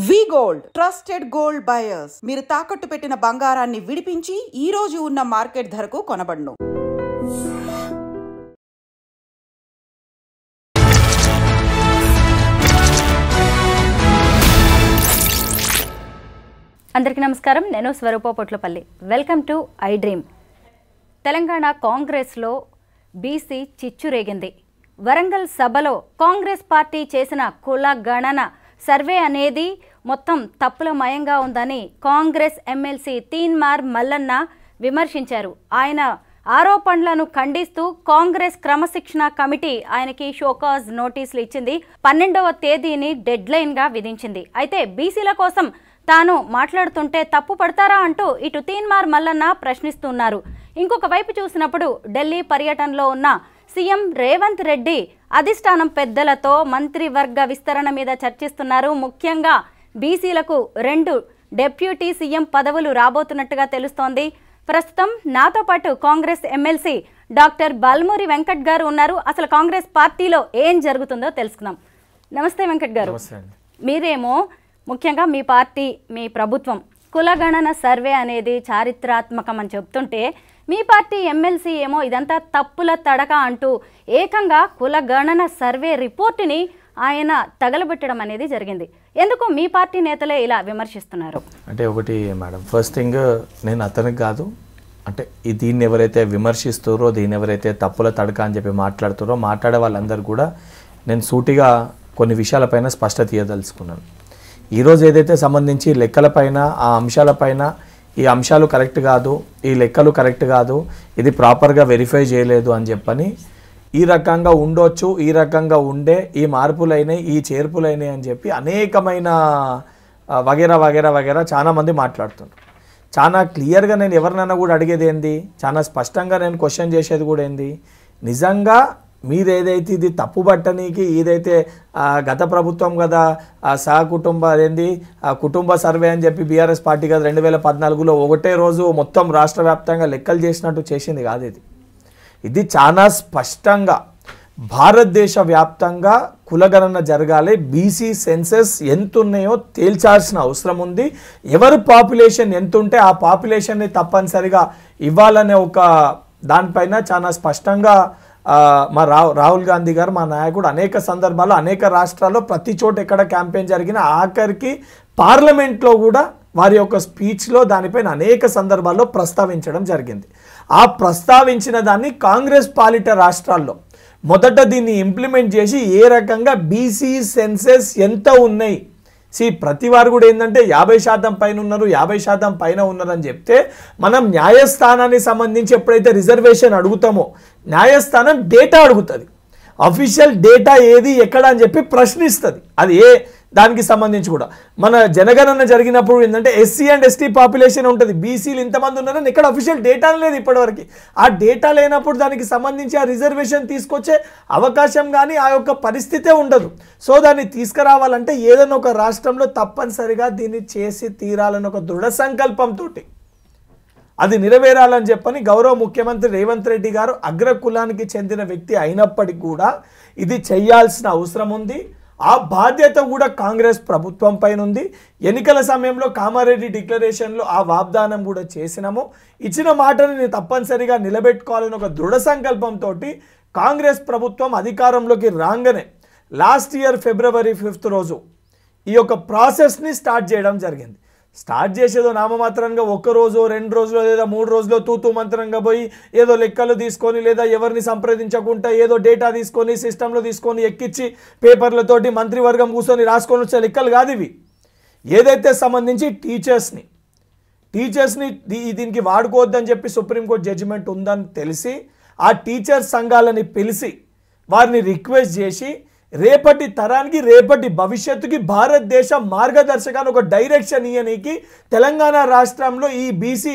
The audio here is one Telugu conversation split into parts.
వి గోల్డ్ ట్రస్టెడ్ గోల్డ్ బయర్స్ మీరు తాకట్టు పెట్టిన బంగారాన్ని విడిపించి ఈ రోజు ఉన్న మార్కెట్ ధరకు కొనబడును. అందరికీ నమస్కారం. నేను Swaroopa Potlapalli. Welcome to iDream. Telangana కాంగ్రెస్లో బీసీ చిచ్చురేగింది. వరంగల్ సభలో కాంగ్రెస్ పార్టీ చేసిన కుల గణన సర్వే అనేది మొత్తం తప్పులమయంగా ఉందని కాంగ్రెస్ ఎమ్మెల్సీ తీన్మార్ మల్లన్న విమర్శించారు. ఆయన ఆరోపణలను ఖండిస్తూ కాంగ్రెస్ క్రమశిక్షణ కమిటీ ఆయనకి షోకాజ్ నోటీసులు ఇచ్చింది. 12వ తేదీని డెడ్లైన్గా విధించింది. అయితే బీసీల కోసం తాను మాట్లాడుతుంటే తప్పు పడతారా అంటూ ఇటు తీన్మార్ మల్లన్న ప్రశ్నిస్తున్నారు. ఇంకొక వైపు చూసినప్పుడు ఢిల్లీ పర్యటనలో ఉన్న సీఎం రేవంత్ రెడ్డి అధిష్టానం పెద్దలతో మంత్రివర్గ విస్తరణ మీద చర్చిస్తున్నారు. ముఖ్యంగా బీసీలకు 2 డెప్యూటీ సీఎం పదవులు రాబోతున్నట్టుగా తెలుస్తోంది. ప్రస్తుతం నాతో పాటు కాంగ్రెస్ ఎమ్మెల్సీ డాక్టర్ బాల్మూరి వెంకట్ గారు ఉన్నారు. అసలు కాంగ్రెస్ పార్టీలో ఏం జరుగుతుందో తెలుసుకుందాం. నమస్తే వెంకట్ గారు. మీరేమో ముఖ్యంగా మీ పార్టీ, మీ ప్రభుత్వం కులగణన సర్వే అనేది చారిత్రాత్మకం అని చెప్తుంటే, మీ పార్టీ ఎమ్మెల్సీ ఏమో ఇదంతా తప్పుల తడక అంటూ ఏకంగా కులగణన సర్వే రిపోర్టుని ఆయన తగలబెట్టడం అనేది జరిగింది. ఎందుకు మీ పార్టీ నేతలే ఇలా విమర్శిస్తున్నారు? అంటే ఒకటి మేడం, ఫస్ట్ థింగ్, నేను అతనికి కాదు, అంటే దీన్ని ఎవరైతే విమర్శిస్తారో, దీన్ని ఎవరైతే తప్పుల తడక అని చెప్పి మాట్లాడుతారో, మాట్లాడే వాళ్ళందరూ కూడా నేను సూటిగా కొన్ని విషయాలపైన స్పష్టత ఇవ్వదలుచుకున్నాను. ఈరోజు ఏదైతే సంబంధించి లెక్కలపైన, ఆ అంశాలపైన ఈ అంశాలు కరెక్ట్ కాదు, ఈ లెక్కలు కరెక్ట్ కాదు, ఇది ప్రాపర్గా వెరిఫై చేయలేదు అని చెప్పని, ఈ రకంగా ఉండొచ్చు, ఈ రకంగా ఉండే, ఈ మార్పులైనాయి, ఈ చేర్పులైనాయి అని చెప్పి అనేకమైన వగేరా వగేరా వగేరా చాలామంది మాట్లాడుతున్నారు. చాలా క్లియర్గా నేను ఎవరినైనా కూడా అడిగేది ఏంది, చాలా స్పష్టంగా నేను క్వశ్చన్ చేసేది కూడా ఏంది, నిజంగా మీరు ఏదైతే ఇది తప్పు పట్టనీకి ఏదైతే గత ప్రభుత్వం కదా సహకుటుంబ అదేంది కుటుంబ సర్వే అని చెప్పి బీఆర్ఎస్ పార్టీ కదా 2014లో ఒకటే రోజు మొత్తం రాష్ట్ర వ్యాప్తంగా లెక్కలు చేసినట్టు చేసింది కాదు. ఇది చాలా స్పష్టంగా భారతదేశ వ్యాప్తంగా కులగణన జరగాలి, బీసీ సెన్సెస్ ఎంత ఉన్నాయో తేల్చాల్సిన అవసరం ఉంది. ఎవరు పాపులేషన్ ఎంత ఉంటే ఆ పాపులేషన్ని తప్పనిసరిగా ఇవ్వాలనే ఒక దానిపైన చాలా స్పష్టంగా మా రాహుల్ గాంధీ గారు, మా నాయకుడు అనేక సందర్భాల్లో అనేక రాష్ట్రాల్లో ప్రతి చోట ఎక్కడ క్యాంపెయిన్ జరిగినా ఆఖరికి పార్లమెంట్లో కూడా వారి యొక్క స్పీచ్లో దానిపైన అనేక సందర్భాల్లో ప్రస్తావించడం జరిగింది. ఆ ప్రస్తావించిన దాన్ని కాంగ్రెస్ పాలిట రాష్ట్రాల్లో మొదట దీన్ని ఇంప్లిమెంట్ చేసి ఏ రకంగా బీసీ సెన్సెస్ ఎంత ఉన్నాయి, ప్రతి వారు కూడా ఏంటంటే 50% పైన ఉన్నారు, 50% పైన ఉన్నారని చెప్తే, మనం న్యాయస్థానానికి సంబంధించి ఎప్పుడైతే రిజర్వేషన్ అడుగుతామో న్యాయస్థానం డేటా అడుగుతుంది, అఫీషియల్ డేటా ఏది ఎక్కడ అని చెప్పి ప్రశ్నిస్తుంది. అది ఏ దానికి సంబంధించి కూడా మన జనగణన జరిగినప్పుడు ఏంటంటే ఎస్సీ అండ్ ఎస్టీ పాపులేషన్ ఉంటుంది, బీసీలు ఇంతమంది ఉన్నారని ఇక్కడ అఫీషియల్ డేటా లేదు ఇప్పటివరకు. ఆ డేటా లేనప్పుడు దానికి సంబంధించి ఆ రిజర్వేషన్ తీసుకొచ్చే అవకాశం కానీ ఆ యొక్క పరిస్థితే ఉండదు. సో దాన్ని తీసుకురావాలంటే ఏదైనా ఒక రాష్ట్రంలో తప్పనిసరిగా దీన్ని చేసి తీరాలని ఒక దృఢ సంకల్పంతో అది నెరవేరాలని చెప్పని గౌరవ ముఖ్యమంత్రి రేవంత్ రెడ్డి గారు అగ్రకులానికి చెందిన వ్యక్తి అయినప్పటికీ కూడా ఇది చేయాల్సిన అవసరం ఉంది. ఆ బాధ్యత కూడా కాంగ్రెస్ ప్రభుత్వం పైన ఉంది. ఎన్నికల సమయంలో కామారెడ్డి డిక్లరేషన్లో ఆ వాగ్దానం కూడా చేసినాము. ఇచ్చిన మాటని తప్పనిసరిగా నిలబెట్టుకోవాలని ఒక దృఢ సంకల్పంతో కాంగ్రెస్ ప్రభుత్వం అధికారంలోకి రాగానే లాస్ట్ ఇయర్ ఫిబ్రవరి 5th రోజు ఈ యొక్క ప్రాసెస్ని స్టార్ట్ చేయడం జరిగింది. స్టార్ట్ చేసేదో నామమాత్రంగా 1 రోజు 2 రోజులు లేదా 3 రోజులు తూతూ మంత్రంగా పోయి ఏదో లెక్కలు తీసుకొని లేదా ఎవరిని సంప్రదించకుండా ఏదో డేటా తీసుకొని సిస్టంలో తీసుకొని ఎక్కించి పేపర్లతోటి మంత్రివర్గం కూర్చొని రాసుకొని వచ్చే లెక్కలు కాదు ఇవి. ఏదైతే సంబంధించి టీచర్స్ని దీనికి వాడుకోవద్దని చెప్పి సుప్రీంకోర్టు జడ్జిమెంట్ ఉందని తెలిసి ఆ టీచర్స్ సంఘాలని పిలిచి వారిని రిక్వెస్ట్ చేసి రేపటి తరానికి, రేపటి భవిష్యత్తుకి భారతదేశ మార్గదర్శకాన్ని ఒక డైరెక్షన్ ఇయ్యనీకి తెలంగాణ రాష్ట్రంలో ఈ బీసీ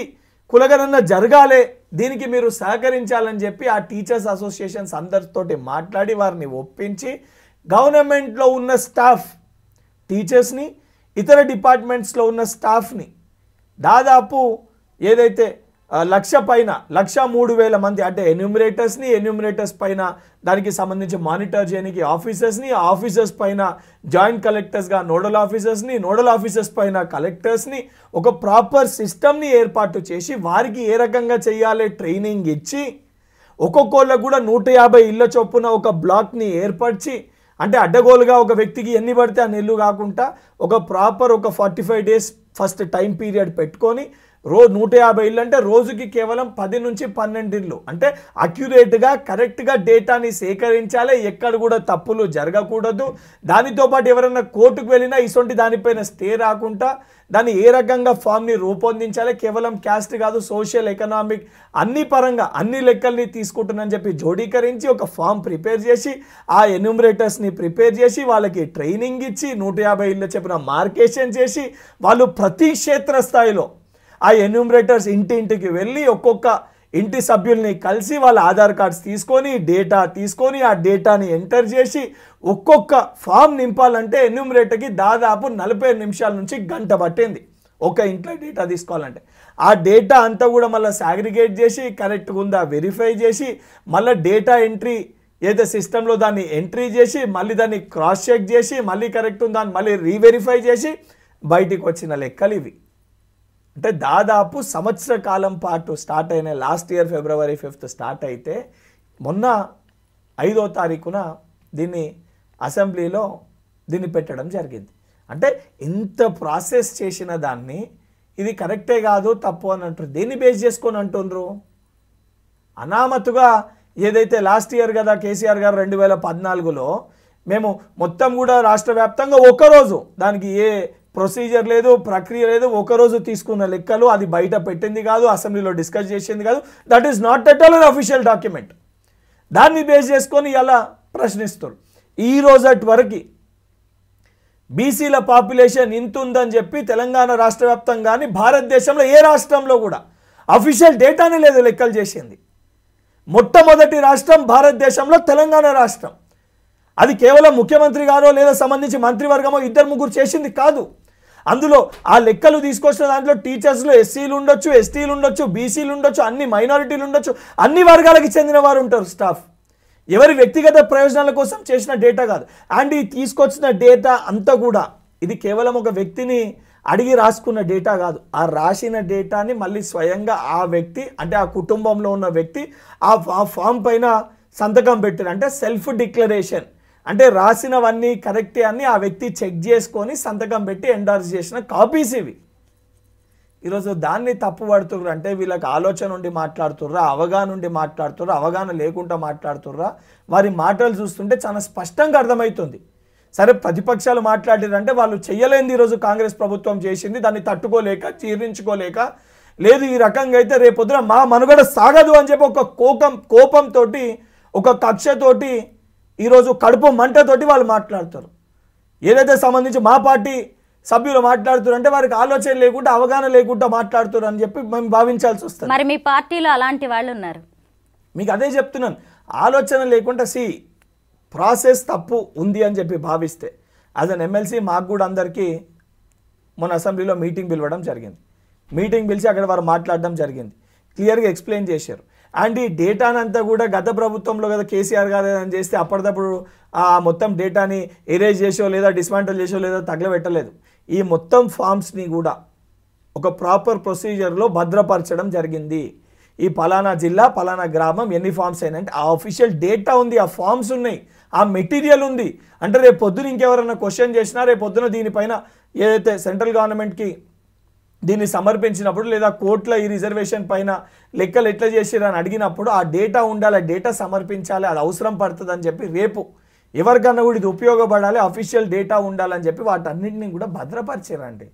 కులగణన జరగాలి, దీనికి మీరు సహకరించాలని చెప్పి ఆ టీచర్స్ అసోసియేషన్స్ అందరితోటి మాట్లాడి వారిని ఒప్పించి గవర్నమెంట్లో ఉన్న స్టాఫ్, టీచర్స్ని, ఇతర డిపార్ట్మెంట్స్లో ఉన్న స్టాఫ్ని దాదాపు ఏదైతే 1,03,000 మంది అంటే ఎన్యూమరేటర్స్ పైన దానికి సంబంధించి మానిటర్ చేయడానికి ఆఫీసర్స్ పైన జాయింట్ కలెక్టర్స్గా నోడల్ ఆఫీసర్స్ పైన కలెక్టర్స్ని ఒక ప్రాపర్ సిస్టమ్ని ఏర్పాటు చేసి వారికి ఏ రకంగా చేయాలి ట్రైనింగ్ ఇచ్చి ఒక్కొక్కళ్ళకు కూడా 150 ఇళ్ళ చొప్పున ఒక బ్లాక్ని ఏర్పరిచి అంటే అడ్డగోలుగా ఒక వ్యక్తికి ఎన్ని పడితే అన్ని ఇల్లు కాకుండా ఒక ప్రాపర్ ఒక 45 days ఫస్ట్ టైం పీరియడ్ పెట్టుకొని 150 ఇళ్ళు అంటే రోజుకి కేవలం 10 నుంచి 12 ఇళ్ళు అంటే అక్యురేట్గా కరెక్ట్గా డేటాని సేకరించాలి, ఎక్కడ కూడా తప్పులు జరగకూడదు. దానితో పాటు ఎవరైనా కోర్టుకు వెళ్ళినా ఇటువంటి దానిపైన స్టే రాకుండా దాన్ని ఏ రకంగా ఫామ్ని రూపొందించాలి, కేవలం క్యాస్ట్ కాదు సోషల్ ఎకనామిక్ అన్ని పరంగా అన్ని లెక్కల్ని తీసుకుంటున్నానని చెప్పి జోడీకరించి ఒక ఫామ్ ప్రిపేర్ చేసి ఆ ఎన్యూమరేటర్స్ని ప్రిపేర్ చేసి వాళ్ళకి ట్రైనింగ్ ఇచ్చి 150 ఇళ్ళ చెప్పిన మార్కేషన్ చేసి వాళ్ళు ప్రతి క్షేత్రస్థాయిలో ఆ ఎన్యూమరేటర్స్ ఇంటింటికి వెళ్ళి ఒక్కొక్క ఇంటి సభ్యుల్ని కలిసి వాళ్ళ ఆధార్ కార్డ్స్ తీసుకొని డేటా తీసుకొని ఆ డేటాని ఎంటర్ చేసి ఒక్కొక్క ఫామ్ నింపాలంటే ఎన్యూమరేటర్కి దాదాపు 45 నిమిషాల నుంచి గంట పట్టింది ఒక ఇంట్లో డేటా తీసుకోవాలంటే. ఆ డేటా అంతా కూడా మళ్ళీ సాగ్రిగేట్ చేసి కరెక్ట్గా ఉందా వెరిఫై చేసి మళ్ళీ డేటా ఎంట్రీ ఏదైతే సిస్టంలో దాన్ని ఎంట్రీ చేసి మళ్ళీ దాన్ని క్రాస్ చెక్ చేసి మళ్ళీ కరెక్ట్ ఉందా అని మళ్ళీ రీవెరిఫై చేసి బయటికి వచ్చిన లెక్కలు ఇవి. అంటే దాదాపు సంవత్సర కాలం పాటు స్టార్ట్ అయిన last year February 5th start అయితే మొన్న 5వ తారీఖున దీన్ని అసెంబ్లీలో దీన్ని పెట్టడం జరిగింది. అంటే ఇంత ప్రాసెస్ చేసిన దాన్ని ఇది కరెక్టే కాదు తప్పు అని అంటారు. దేన్ని బేస్ చేసుకొని అంటుండ్రు? అనామతుగా ఏదైతే లాస్ట్ ఇయర్ కదా కేసీఆర్ గారు 2014లో మేము మొత్తం కూడా రాష్ట్ర వ్యాప్తంగా ఒకరోజు దానికి ఏ ప్రొసీజర్ లేదు ప్రక్రియ లేదు ఒకరోజు తీసుకున్న లెక్కలు అది బయట పెట్టింది కాదు అసెంబ్లీలో డిస్కస్ చేసింది కాదు. That is not at all an official document. దాన్ని బేస్ చేసుకొని ఇలా ప్రశ్నిస్తారు. ఈ రోజటి వరకు బీసీల పాపులేషన్ ఇంత ఉందని చెప్పి తెలంగాణ రాష్ట్ర వ్యాప్తంగా కానీ భారతదేశంలో ఏ రాష్ట్రంలో కూడా అఫీషియల్ డేటానే లేదు లెక్కలు చేసింది. మొట్టమొదటి రాష్ట్రం భారతదేశంలో తెలంగాణ రాష్ట్రం. అది కేవలం ముఖ్యమంత్రి గారో లేదా సంబంధించి మంత్రివర్గమో 2-3 చేసింది కాదు. అందులో ఆ లెక్కలు తీసుకొచ్చిన దాంట్లో టీచర్స్లో ఎస్సీలు ఉండొచ్చు, ఎస్టీలు ఉండొచ్చు, బీసీలు ఉండొచ్చు, అన్ని మైనారిటీలు ఉండొచ్చు, అన్ని వర్గాలకు చెందిన వారు ఉంటారు స్టాఫ్. ఎవరి వ్యక్తిగత ప్రయోజనాల కోసం చేసిన డేటా కాదు. అండ్ ఈ తీసుకొచ్చిన డేటా అంతా కూడా ఇది కేవలం ఒక వ్యక్తిని అడిగి రాసుకున్న డేటా కాదు. ఆ రాసిన డేటాని మళ్ళీ స్వయంగా ఆ వ్యక్తి అంటే ఆ కుటుంబంలో ఉన్న వ్యక్తి ఆ ఫామ్ పైన సంతకం పెట్టారు. అంటే సెల్ఫ్ డిక్లరేషన్ అంటే రాసినవన్నీ కరెక్టే అని ఆ వ్యక్తి చెక్ చేసుకొని సంతకం పెట్టి ఎండార్స్ చేసిన కాపీస్ ఇవి. ఈరోజు దాన్ని తప్పు పడుతుర్రా అంటే వీళ్ళకి ఆలోచన ఉండి మాట్లాడుతుర్రా, అవగాహన ఉండి మాట్లాడుతుర్రా, అవగాహన లేకుండా మాట్లాడుతుర్రా? వారి మాటలు చూస్తుంటే చాలా స్పష్టంగా అర్థమవుతుంది. సరే ప్రతిపక్షాలు మాట్లాడారంటే వాళ్ళు చెయ్యలేంది ఈరోజు కాంగ్రెస్ ప్రభుత్వం చేసింది, దాన్ని తట్టుకోలేక జీర్ణించుకోలేక లేదు ఈ రకంగా అయితే రేపొద్దున మా మనుగడ సాగదు అని చెప్పి ఒక కోపంతో ఒక కక్షతోటి ఈరోజు కడుపు మంటతోటి వాళ్ళు మాట్లాడుతారు. ఏదైతే సంబంధించి మా పార్టీ సభ్యులు మాట్లాడుతారు అంటే వారికి ఆలోచన లేకుండా అవగాహన లేకుండా మాట్లాడుతారు అని చెప్పి మేము భావించాల్సి వస్తుంది. మరి మీ పార్టీలో అలాంటి వాళ్ళు ఉన్నారు. మీకు అదే చెప్తున్నాను, ఆలోచన లేకుండా ప్రాసెస్ తప్పు ఉంది అని చెప్పి భావిస్తే యాజ్ అన్ ఎమ్మెల్సీ మాకు కూడా అందరికీ మొన్న అసెంబ్లీలో మీటింగ్ పిలవడం జరిగింది. మీటింగ్ పిలిచి అక్కడ వారు మాట్లాడడం జరిగింది, క్లియర్గా ఎక్స్ప్లెయిన్ చేశారు. అండ్ ఈ డేటానంతా కూడా గత ప్రభుత్వంలో కదా కేసీఆర్ గారు ఏదైనా చేస్తే అప్పటిదప్పుడు ఆ మొత్తం డేటాని ఎరేజ్ చేసో లేదా డిస్మాంటల్ చేసో లేదా తగలబెట్టలేదు. ఈ మొత్తం ఫామ్స్ని కూడా ఒక ప్రాపర్ ప్రొసీజర్లో భద్రపరచడం జరిగింది. ఈ పలానా జిల్లా పలానా గ్రామం ఎన్ని ఫామ్స్ అయినాయంటే ఆ అఫీషియల్ డేటా ఉంది, ఆ ఫామ్స్ ఉన్నాయి, ఆ మెటీరియల్ ఉంది. అంటే రేపు పొద్దున ఇంకెవరైనా క్వశ్చన్ చేసినా రేపు పొద్దున దీనిపైన ఏదైతే సెంట్రల్ గవర్నమెంట్కి దీన్ని సమర్పించినప్పుడు లేదా కోర్టులో ఈ రిజర్వేషన్ పైన లెక్కలు ఎట్లా చేసిరని అడిగినప్పుడు ఆ డేటా ఉండాలి, ఆ డేటా సమర్పించాలి, అది అవసరం పడుతుంది అని చెప్పి రేపు ఎవరికన్నా కూడా ఇది ఉపయోగపడాలి, అఫీషియల్ డేటా ఉండాలని చెప్పి వాటన్నింటినీ కూడా భద్రపరిచారండి.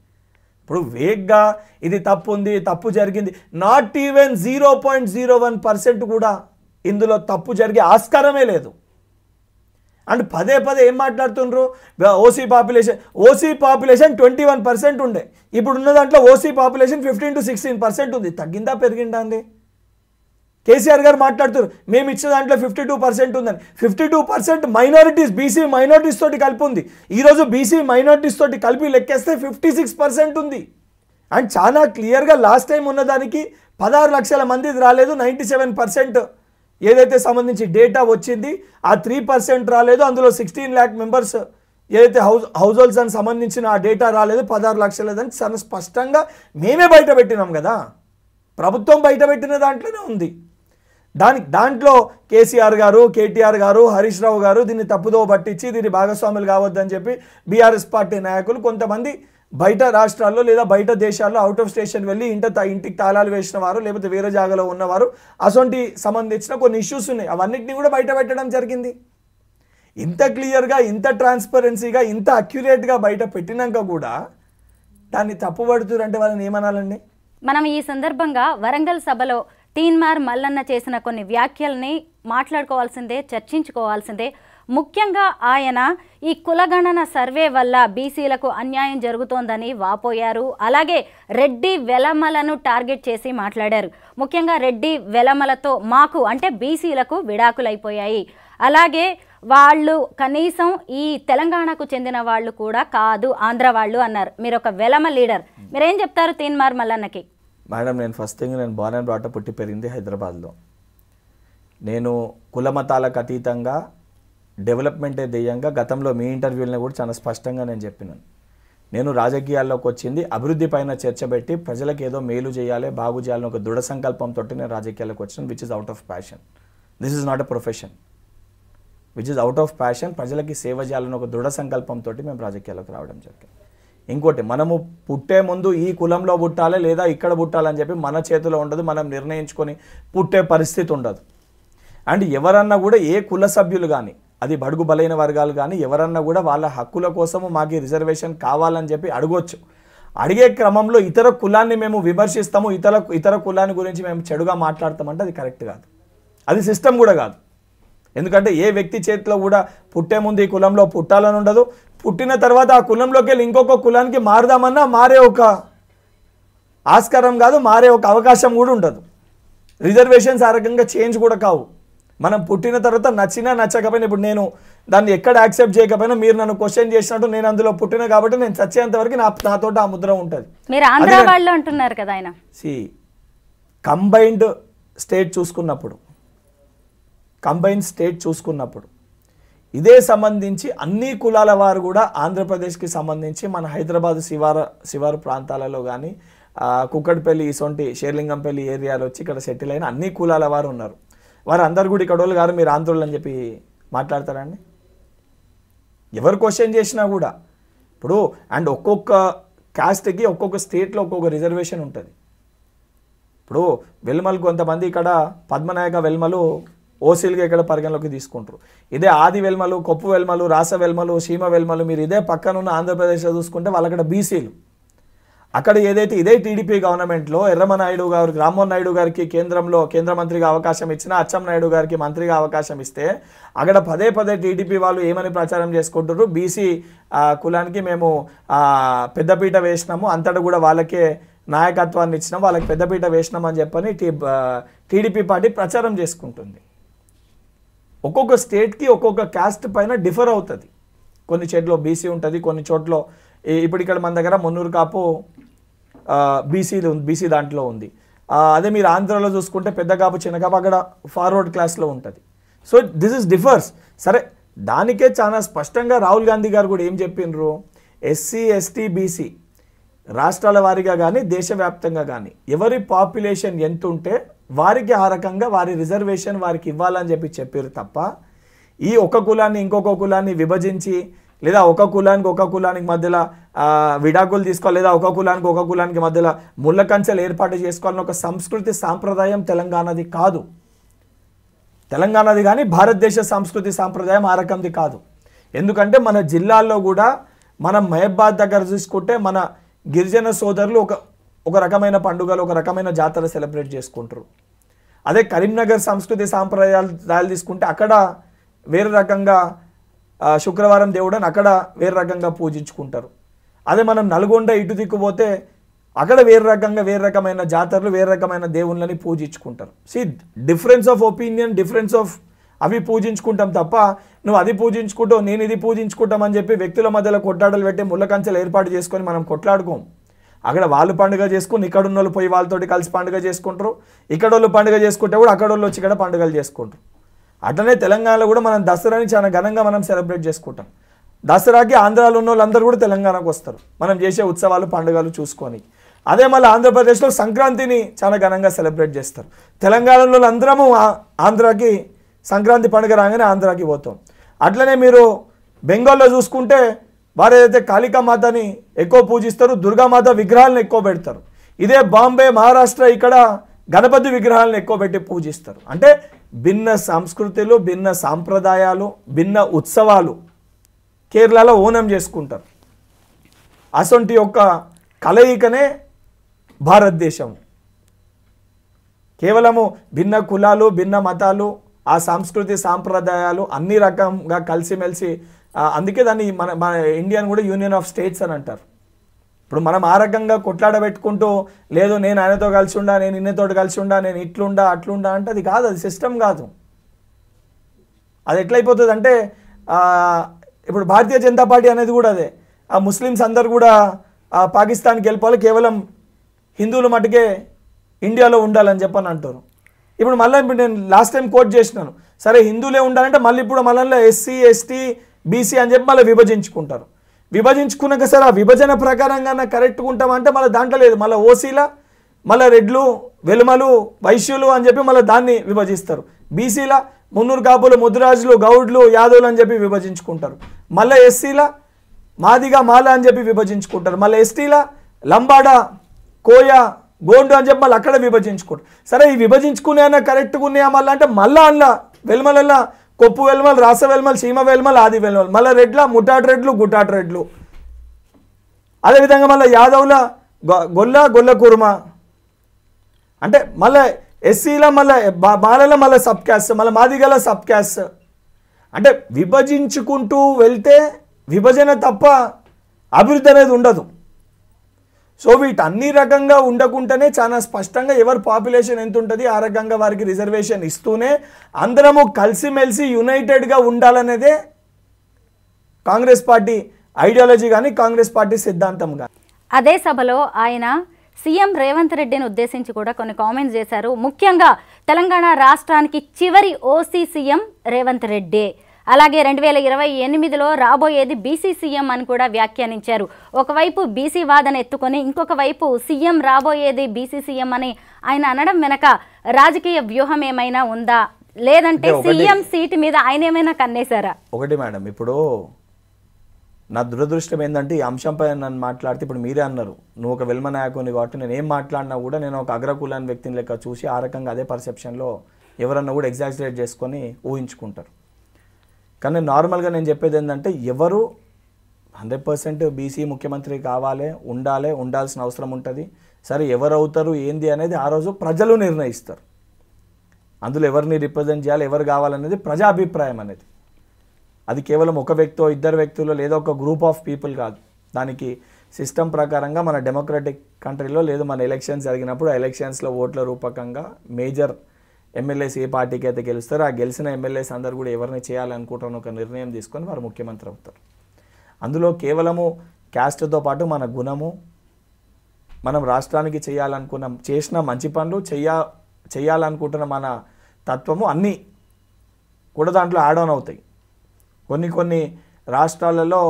ఇప్పుడు వేగ్గా ఇది తప్పు ఉంది, తప్పు జరిగింది, నాట్ ఈవెన్ 0.01% కూడా ఇందులో తప్పు జరిగే ఆస్కారమే లేదు. అండ్ పదే ఏం మాట్లాడుతుండ్రు, ఓసీ పాపులేషన్ 21% ఉండే, ఇప్పుడున్న దాంట్లో ఓసీ పాపులేషన్ 15 to 16% ఉంది. తగ్గిందా పెరిగిందా అండి? కేసీఆర్ గారు మాట్లాడుతారు మేము ఇచ్చే దాంట్లో 52% ఉందని. 52% మైనారిటీస్, బీసీ మైనారిటీస్ తోటి కలిపి ఉంది. ఈరోజు బీసీ మైనారిటీస్ తోటి కలిపి లెక్కేస్తే 56% ఉంది. అండ్ చాలా క్లియర్గా లాస్ట్ టైం ఉన్నదానికి 16 లక్షల మంది రాలేదు, 97% ఏదైతే సంబంధించి డేటా వచ్చింది, ఆ 3% రాలేదు. అందులో 16 lakh మెంబర్స్ ఏదైతే హౌస్ హోల్డ్స్ అని సంబంధించిన ఆ డేటా రాలేదు, 16 లక్షలదని చాలా స్పష్టంగా మేమే బయట పెట్టినాం కదా, ప్రభుత్వం బయట పెట్టిన దాంట్లోనే ఉంది. దాంట్లో కేసీఆర్ గారు, కేటీఆర్ గారు, హరీష్ రావు గారు దీన్ని తప్పుదో పట్టించి దీన్ని భాగస్వాములు కావద్దని చెప్పి బీఆర్ఎస్ పార్టీ నాయకులు కొంతమంది బయట రాష్ట్రాల్లో లేదా బయట దేశాల్లో అవుట్ ఆఫ్ స్టేషన్ వెళ్ళి ఇంటికి తాళాలు వేసిన వారు లేకపోతే వేరే జాగాలో ఉన్నవారు అసొంటి సంబంధించిన కొన్ని ఇష్యూస్ ఉన్నాయి, అవన్నిటిని కూడా బయట పెట్టడం జరిగింది. ఇంత క్లియర్గా, ఇంత ట్రాన్స్పరెన్సీగా, ఇంత అక్యురేట్గా బయట పెట్టినాక కూడా దాన్ని తప్పుపడుతురంటే వాళ్ళని ఏమనాలండి? మనం ఈ సందర్భంగా వరంగల్ సభలో తీన్మార్ మల్లన్న చేసిన కొన్ని వ్యాఖ్యల్ని మాట్లాడుకోవాల్సిందే, చర్చించుకోవాల్సిందే. ముఖ్యంగా ఆయన ఈ కులగణన సర్వే వల్ల బీసీలకు అన్యాయం జరుగుతోందని వాపోయారు. అలాగే రెడ్డి వెలమలను టార్గెట్ చేసి మాట్లాడారు. ముఖ్యంగా రెడ్డి వెలమలతో మాకు అంటే బీసీలకు విడాకులైపోయాయి, అలాగే వాళ్ళు కనీసం ఈ తెలంగాణకు చెందిన వాళ్ళు కూడా కాదు, ఆంధ్ర వాళ్ళు అన్నారు. మీరు ఒక వెలమ లీడర్, మీరేం చెప్తారు తీన్మార్ మల్లన్నకి? మేడం, నేను ఫస్ట్ థింగ్ నేను బార్న్ అండ్ బ్రాట్ అప్ పుట్టి పెరిగింది హైదరాబాద్లో. నేను కులమతాలకు అతీతంగా డెవలప్మెంటే ధ్యేయంగా గతంలో మీ ఇంటర్వ్యూలను కూడా చాలా స్పష్టంగా నేను చెప్పినాను. నేను రాజకీయాల్లోకి వచ్చింది అభివృద్ధి పైన చర్చ పెట్టి ప్రజలకు ఏదో మేలు చేయాలి, బాగు చేయాలని ఒక దృఢ సంకల్పంతో నేను రాజకీయాల్లోకి వచ్చాను, which is out of passion. This is not a profession, which is out of passion. ప్రజలకి సేవ చేయాలని ఒక దృఢ సంకల్పంతో మేము రాజకీయాల్లోకి రావడం జరిగింది. ఇంకోటి, మనము పుట్టే ముందు ఈ కులంలో పుట్టాలి లేదా ఇక్కడ పుట్టాలని చెప్పి మన చేతిలో ఉండదు, మనం నిర్ణయించుకొని పుట్టే పరిస్థితి ఉండదు. అండ్ ఎవరన్నా కూడా ఏ కుల సభ్యులు కానీ, అది బడుగు బలైన వర్గాలు కానీ ఎవరన్నా కూడా వాళ్ళ హక్కుల కోసము మాకు రిజర్వేషన్ కావాలని చెప్పి అడగొచ్చు. అడిగే క్రమంలో ఇతర కులాన్ని మేము విమర్శిస్తాము, ఇతర కులాన్ని గురించి మేము చెడుగా మాట్లాడతామంటే అది కరెక్ట్ కాదు, అది సిస్టమ్ కూడా కాదు. ఎందుకంటే ఏ వ్యక్తి చేతిలో కూడా పుట్టే ముందు ఈ కులంలో పుట్టాలని ఉండదు, పుట్టిన తర్వాత ఆ కులంలోకి వెళ్ళి ఇంకొక కులానికి మారదామన్నా మారే ఒక ఆస్కారం కాదు, మారే ఒక అవకాశం కూడా ఉండదు. రిజర్వేషన్స్ ఆ రకంగా చేంజ్ కూడా కావు. మనం పుట్టిన తర్వాత నచ్చినా నచ్చకపోయినా, ఇప్పుడు నేను దాన్ని ఎక్కడ యాక్సెప్ట్ చేయకపోయినా మీరు నన్ను క్వశ్చన్ చేసినట్టు నేను అందులో పుట్టిన కాబట్టి నేను చచ్చేంత వరకు నాతో ఆ ముద్ర ఉంటుంది. మీరు ఆంధ్ర వాళ్ళు అంటున్నారు కదా ఆయన. కంబైన్డ్ స్టేట్ చూసుకున్నప్పుడు ఇదే సంబంధించి అన్ని కులాల వారు కూడా ఆంధ్రప్రదేశ్కి సంబంధించి మన హైదరాబాద్ శివారు ప్రాంతాలలో కానీ కుక్కడపల్లి ఇసొంటి షేర్లింగంపల్లి ఏరియాలో వచ్చి ఇక్కడ సెటిల్ అయిన అన్ని కులాల వారు ఉన్నారు. వారు అందరు కూడా ఇక్కడ వాళ్ళు గారు మీరు ఆంధ్రులు అని చెప్పి మాట్లాడతారండి? ఎవరు క్వశ్చన్ చేసినా కూడా ఇప్పుడు అండ్ ఒక్కొక్క కాస్ట్కి ఒక్కొక్క స్టేట్లో ఒక్కొక్క రిజర్వేషన్ ఉంటుంది. ఇప్పుడు వెల్మలు కొంతమంది ఇక్కడ పద్మనాయక వెల్మలు ఓసీలుగా ఇక్కడ పరిగణలోకి తీసుకుంటారు. ఇదే ఆది వెల్మలు, కొప్పు వెల్మలు, రాస వెల్మలు, సీమ వెల్మలు మీరు ఇదే పక్కనున్న ఆంధ్రప్రదేశ్లో చూసుకుంటే వాళ్ళక్కడ బీసీలు. అక్కడ ఏదైతే ఇదే టీడీపీ గవర్నమెంట్లో ఎర్రమనాయుడు గారు, రామ్మోహన్ నాయుడు గారికి కేంద్ర మంత్రిగా అవకాశం ఇచ్చినా, అచ్చెం నాయుడు గారికి మంత్రిగా అవకాశం ఇస్తే అక్కడ పదే టీడీపీ వాళ్ళు ఏమని ప్రచారం చేసుకుంటారు, బీసీ కులానికి మేము పెద్దపీట వేసినాము, అంతటా కూడా వాళ్ళకే నాయకత్వాన్ని ఇచ్చినాం, వాళ్ళకి పెద్దపీట వేసినాం అని చెప్పని టీడీపీ పార్టీ ప్రచారం చేసుకుంటుంది. ఒక్కొక్క స్టేట్కి ఒక్కొక్క క్యాస్ట్ పైన డిఫర్ అవుతుంది. కొన్ని చోట్ల బీసీ ఉంటుంది, కొన్ని చోట్ల ఇప్పుడు ఇక్కడ మన దగ్గర మున్నూరు కాపు బీసీ దాంట్లో ఉంది. అదే మీరు ఆంధ్రలో చూసుకుంటే పెద్ద కాపు చిన్న కాపు అక్కడ ఫార్వర్డ్ క్లాస్లో ఉంటుంది. So this is differs. సరే, దానికే చాలా స్పష్టంగా రాహుల్ గాంధీ గారు కూడా ఏం చెప్పినారు, ఎస్సీ ఎస్టీ బీసీ రాష్ట్రాల వారీగా కానీ దేశవ్యాప్తంగా కానీ ఎవరి పాపులేషన్ ఎంత ఉంటే వారికి ఆ రకంగా వారి రిజర్వేషన్ వారికి ఇవ్వాలని చెప్పారు తప్ప ఈ ఒక కులాన్ని ఇంకొక కులాన్ని విభజించి లేదా ఒక కులానికి మధ్యలో విడాకులు తీసుకోవాలి లేదా ఒక కులానికి మధ్యలో ముళ్ళ కంచెలు ఏర్పాటు చేసుకోవాలని ఒక సంస్కృతి సాంప్రదాయం తెలంగాణది కాదు. తెలంగాణది కానీ భారతదేశ సంస్కృతి సాంప్రదాయం ఆ రకంది కాదు. ఎందుకంటే మన జిల్లాల్లో కూడా మనం మహబాద్ దగ్గర చూసుకుంటే మన గిరిజన సోదరులు ఒక రకమైన పండుగలు ఒక రకమైన జాతర సెలబ్రేట్ చేసుకుంటారు. అదే కరీంనగర్ సంస్కృతి సాంప్రదాయాలు తీసుకుంటే అక్కడ వేరే రకంగా శుక్రవారం దేవుడని అక్కడ వేరే రకంగా పూజించుకుంటారు. అదే మనం నల్గొండ ఇటు దిక్కుపోతే అక్కడ వేరే రకమైన జాతరలు వేరే రకమైన దేవుళ్ళని పూజించుకుంటారు. Difference of opinion, difference of అవి పూజించుకుంటాం తప్ప నువ్వు అది పూజించుకుంటావు నేను ఇది పూజించుకుంటాం అని చెప్పి వ్యక్తుల మధ్యలో కొట్లాటలు పెట్టి ముళ్ళ కంచెలు ఏర్పాటు చేసుకొని మనం కొట్లాడుకోం. అక్కడ వాళ్ళు పండుగ చేసుకుని ఇక్కడ ఉన్న వాళ్ళు పోయి వాళ్ళతోటి కలిసి పండుగ చేసుకుంటారు, ఇక్కడ వాళ్ళు పండుగ చేసుకుంటే కూడా అక్కడ వాళ్ళు వచ్చి ఇక్కడ పండుగలు చేసుకుంటారు. అట్లనే తెలంగాణలో కూడా మనం దసరాని చాలా ఘనంగా మనం సెలబ్రేట్ చేసుకుంటాం. దసరాకి ఆంధ్రాలో ఉన్న వాళ్ళందరూ కూడా తెలంగాణకు వస్తారు మనం చేసే ఉత్సవాలు పండుగలు చూసుకొని. అదే మళ్ళీ ఆంధ్రప్రదేశ్లో సంక్రాంతిని చాలా ఘనంగా సెలబ్రేట్ చేస్తారు. తెలంగాణలో అందరము ఆంధ్రాకి సంక్రాంతి పండుగ రాగానే ఆంధ్రాకి పోతాం. అట్లనే మీరు బెంగాల్లో చూసుకుంటే వారు ఏదైతే కాళికామాతని ఎక్కువ పూజిస్తారు, దుర్గామాత విగ్రహాలను ఎక్కువ పెడతారు. ఇదే బాంబే మహారాష్ట్ర ఇక్కడ గణపతి విగ్రహాలను ఎక్కువ పెట్టి పూజిస్తారు. అంటే భిన్న సంస్కృతులు, భిన్న సాంప్రదాయాలు, భిన్న ఉత్సవాలు కేరళలో ఓనం చేసుకుంటారు. అసొంటి యొక్క కలయికనే భారతదేశం. కేవలము భిన్న కులాలు, భిన్న మతాలు, ఆ సంస్కృతి సాంప్రదాయాలు అన్ని రకంగా కలిసిమెలిసి, అందుకే దాన్ని మన ఇండియన్ కూడా యూనియన్ ఆఫ్ స్టేట్స్ అని అంటారు. ఇప్పుడు మనం ఆ రకంగా కొట్లాడబెట్టుకుంటూ లేదు నేను ఆయనతో కలిసి ఉండా, నేను ఇన్నతో కలిసి ఉండా, నేను ఇట్లుండా అట్లుండా అంటే అది కాదు, అది సిస్టమ్ కాదు. అది ఎట్లయిపోతుంది అంటే ఇప్పుడు భారతీయ జనతా పార్టీ అనేది కూడా అదే. ఆ ముస్లిమ్స్ అందరు కూడా పాకిస్తాన్కి వెళ్ళిపోవాలి, కేవలం హిందువులు మటుకే ఇండియాలో ఉండాలని చెప్పని అంటారు. ఇప్పుడు మళ్ళీ నేను లాస్ట్ టైం కోట్ చేసినాను, సరే హిందువులే ఉండాలంటే మళ్ళీ ఇప్పుడు మళ్ళీ ఎస్సీ ఎస్టీ బీసీ అని చెప్పి మళ్ళీ విభజించుకుంటారు. విభజించుకున్నాక సరే ఆ విభజన ప్రకారంగా కరెక్ట్గా ఉంటామంటే మళ్ళీ దాంట్లో లేదు, మళ్ళీ ఓసీల మళ్ళీ రెడ్లు వెలుమలు వైశ్యులు అని చెప్పి మళ్ళీ దాన్ని విభజిస్తారు. బీసీల మున్నూరు కాపులు ముద్రాజులు గౌడ్లు యాదవులు అని చెప్పి విభజించుకుంటారు. మళ్ళీ ఎస్సీల మాదిగా మాల అని చెప్పి విభజించుకుంటారు. మళ్ళీ ఎస్టీల లంబాడ కోయ గోండు అని చెప్పి మళ్ళీ అక్కడ విభజించుకుంటారు. సరే ఈ విభజించుకునే కరెక్ట్గా ఉన్నాయా మళ్ళీ అంటే మళ్ళీ అందులో వెలుమలల్లా కొప్పు వెలుమలు, రాస వెలుమలు, సీమ వెలుమలు, ఆది వెలుమలు, మళ్ళీ రెడ్ల ముట్టాటు రెడ్లు గుట్టాటు రెడ్లు. అదేవిధంగా మళ్ళీ యాదవుల గొల్ల కుర్మ అంటే మళ్ళీ ఎస్సీల మళ్ళీ మాలలో మళ్ళీ సబ్ క్యాస్ట్, మళ్ళీ మాదిగల సబ్ క్యాస్ట్. అంటే విభజించుకుంటూ వెళ్తే విభజన తప్ప అభివృద్ధి అనేది ఉండదు. సో వీటన్ని రకంగా ఉండకుండానే చాలా స్పష్టంగా ఎవరు పాపులేషన్ ఎంత ఉంటుంది ఆ రకంగా వారికి రిజర్వేషన్ ఇస్తూనే అందరము కలిసిమెలిసి యునైటెడ్గా ఉండాలనేదే కాంగ్రెస్ పార్టీ ఐడియాలజీ కానీ కాంగ్రెస్ పార్టీ సిద్ధాంతం కానీ. అదే సభలో ఆయన సీఎం రేవంత్ రెడ్డిని ఉద్దేశించి కూడా కొన్ని కామెంట్స్ చేశారు. ముఖ్యంగా తెలంగాణ రాష్ట్రానికి చివరి ఓసీ సీఎం రేవంత్ రెడ్డి, అలాగే 2028లో రాబోయేది బీసీ సీఎం అని కూడా వ్యాఖ్యానించారు. ఒకవైపు బీసీ వాదన ఎత్తుకొని ఇంకొక వైపు సీఎం రాబోయేది బీసీ సీఎం అని ఆయన అనడం వెనక రాజకీయ వ్యూహం ఏమైనా ఉందా, లేదంటే సీఎం సీటు మీద ఆయన ఏమైనా కన్నేశారా? ఒకటి మేడం, ఇప్పుడు నా దురదృష్టం ఏంటంటే ఈ అంశంపై నన్ను మాట్లాడితే ఇప్పుడు మీరే అన్నారు నువ్వు ఒక వెల్మ నాయకుని కాబట్టి నేను ఏం మాట్లాడినా కూడా నేను ఒక అగ్రకులాన్ని వ్యక్తిని లెక్క చూసి ఆ రకంగా అదే పర్సెప్షన్లో ఎవరన్నా కూడా ఎగ్జాగ్రేట్ చేసుకొని ఊహించుకుంటారు. కానీ నార్మల్గా నేను చెప్పేది ఏంటంటే ఎవరు 100% బీసీ ముఖ్యమంత్రి కావాలి, ఉండాల్సిన అవసరం ఉంటుంది. సరే ఎవరు అవుతారు ఏంది అనేది ఆ రోజు ప్రజలు నిర్ణయిస్తారు. అందులో ఎవరిని రిప్రజెంట్ చేయాలి, ఎవరు కావాలనేది ప్రజా అభిప్రాయం అనేది. అది కేవలం ఒక వ్యక్తో ఇద్దరు వ్యక్తులు లేదా ఒక గ్రూప్ ఆఫ్ పీపుల్ కాదు. దానికి సిస్టమ్ ప్రకారంగా మన డెమోక్రటిక్ కంట్రీలో లేదు మన ఎలక్షన్స్ జరిగినప్పుడు ఆ ఎలక్షన్స్లో ఓట్ల రూపకంగా మేజర్ ఎమ్మెల్యేస్ ఏ పార్టీకి అయితే గెలుస్తారో ఆ గెలిచిన ఎమ్మెల్యేస్ అందరూ కూడా ఎవరిని చేయాలనుకుంటారని ఒక నిర్ణయం తీసుకొని వారు ముఖ్యమంత్రి అవుతారు. అందులో కేవలము క్యాస్ట్తో పాటు మన గుణము, మనం రాష్ట్రానికి చేసిన మంచి పనులు చేయాలనుకుంటున్న మన తత్వము అన్నీ కూడా దాంట్లో యాడ్ ఆన్ అవుతాయి. కొన్ని రాష్ట్రాలలో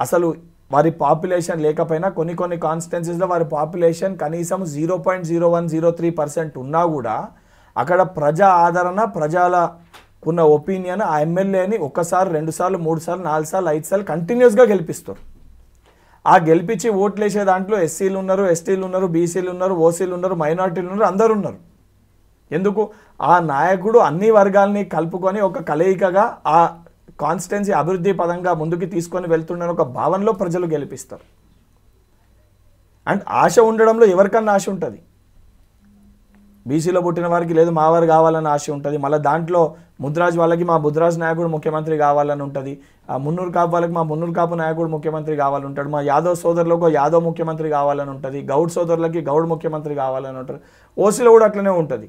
అసలు వారి పాపులేషన్ లేకపోయినా కొన్ని కాన్స్టిట్యున్సీస్లో వారి పాపులేషన్ కనీసం 0.0103% ఉన్నా కూడా అక్కడ ప్రజా ఆదరణ, ప్రజలకున్న ఒపీనియన్ ఆ ఎమ్మెల్యేని 1 సార్లు 2 సార్లు 3 సార్లు 4 సార్లు 5 సార్లు కంటిన్యూస్గా గెలిపిస్తారు. ఆ గెలిపించి ఓట్లు వేసే దాంట్లో ఎస్సీలు ఉన్నారు, ఎస్టీలు ఉన్నారు, బీసీలు ఉన్నారు, ఓసీలు ఉన్నారు, మైనార్టీలు ఉన్నారు, అందరు ఉన్నారు. ఎందుకు ఆ నాయకుడు అన్ని వర్గాల్ని కలుపుకొని ఒక కలయికగా ఆ కాన్స్టిట్యున్సీ అభివృద్ధి పదంగా ముందుకు తీసుకొని వెళ్తున్న ఒక భావనలో ప్రజలు గెలిపిస్తారు. అండ్ ఆశ ఉండడంలో ఎవరికన్నా ఆశ ఉంటుంది. బీసీలో పుట్టిన వారికి లేదు మా వారు కావాలని ఆశ ఉంటుంది. మళ్ళీ దాంట్లో ముద్రాజ్ వాళ్ళకి మా ముద్రాజ్ నాయకుడు ముఖ్యమంత్రి కావాలని ఉంటుంది. ఆ మున్నూరు కాపు వాళ్ళకి మా మున్నూరు కాపు నాయకుడు ముఖ్యమంత్రి కావాలని ఉంటాడు. మా యాదవ్ సోదరులకు యాదవ్ ముఖ్యమంత్రి కావాలని ఉంటుంది. గౌడ్ సోదరులకి గౌడ్ ముఖ్యమంత్రి కావాలని ఉంటారు. ఓసీలో కూడా అట్లనే ఉంటుంది.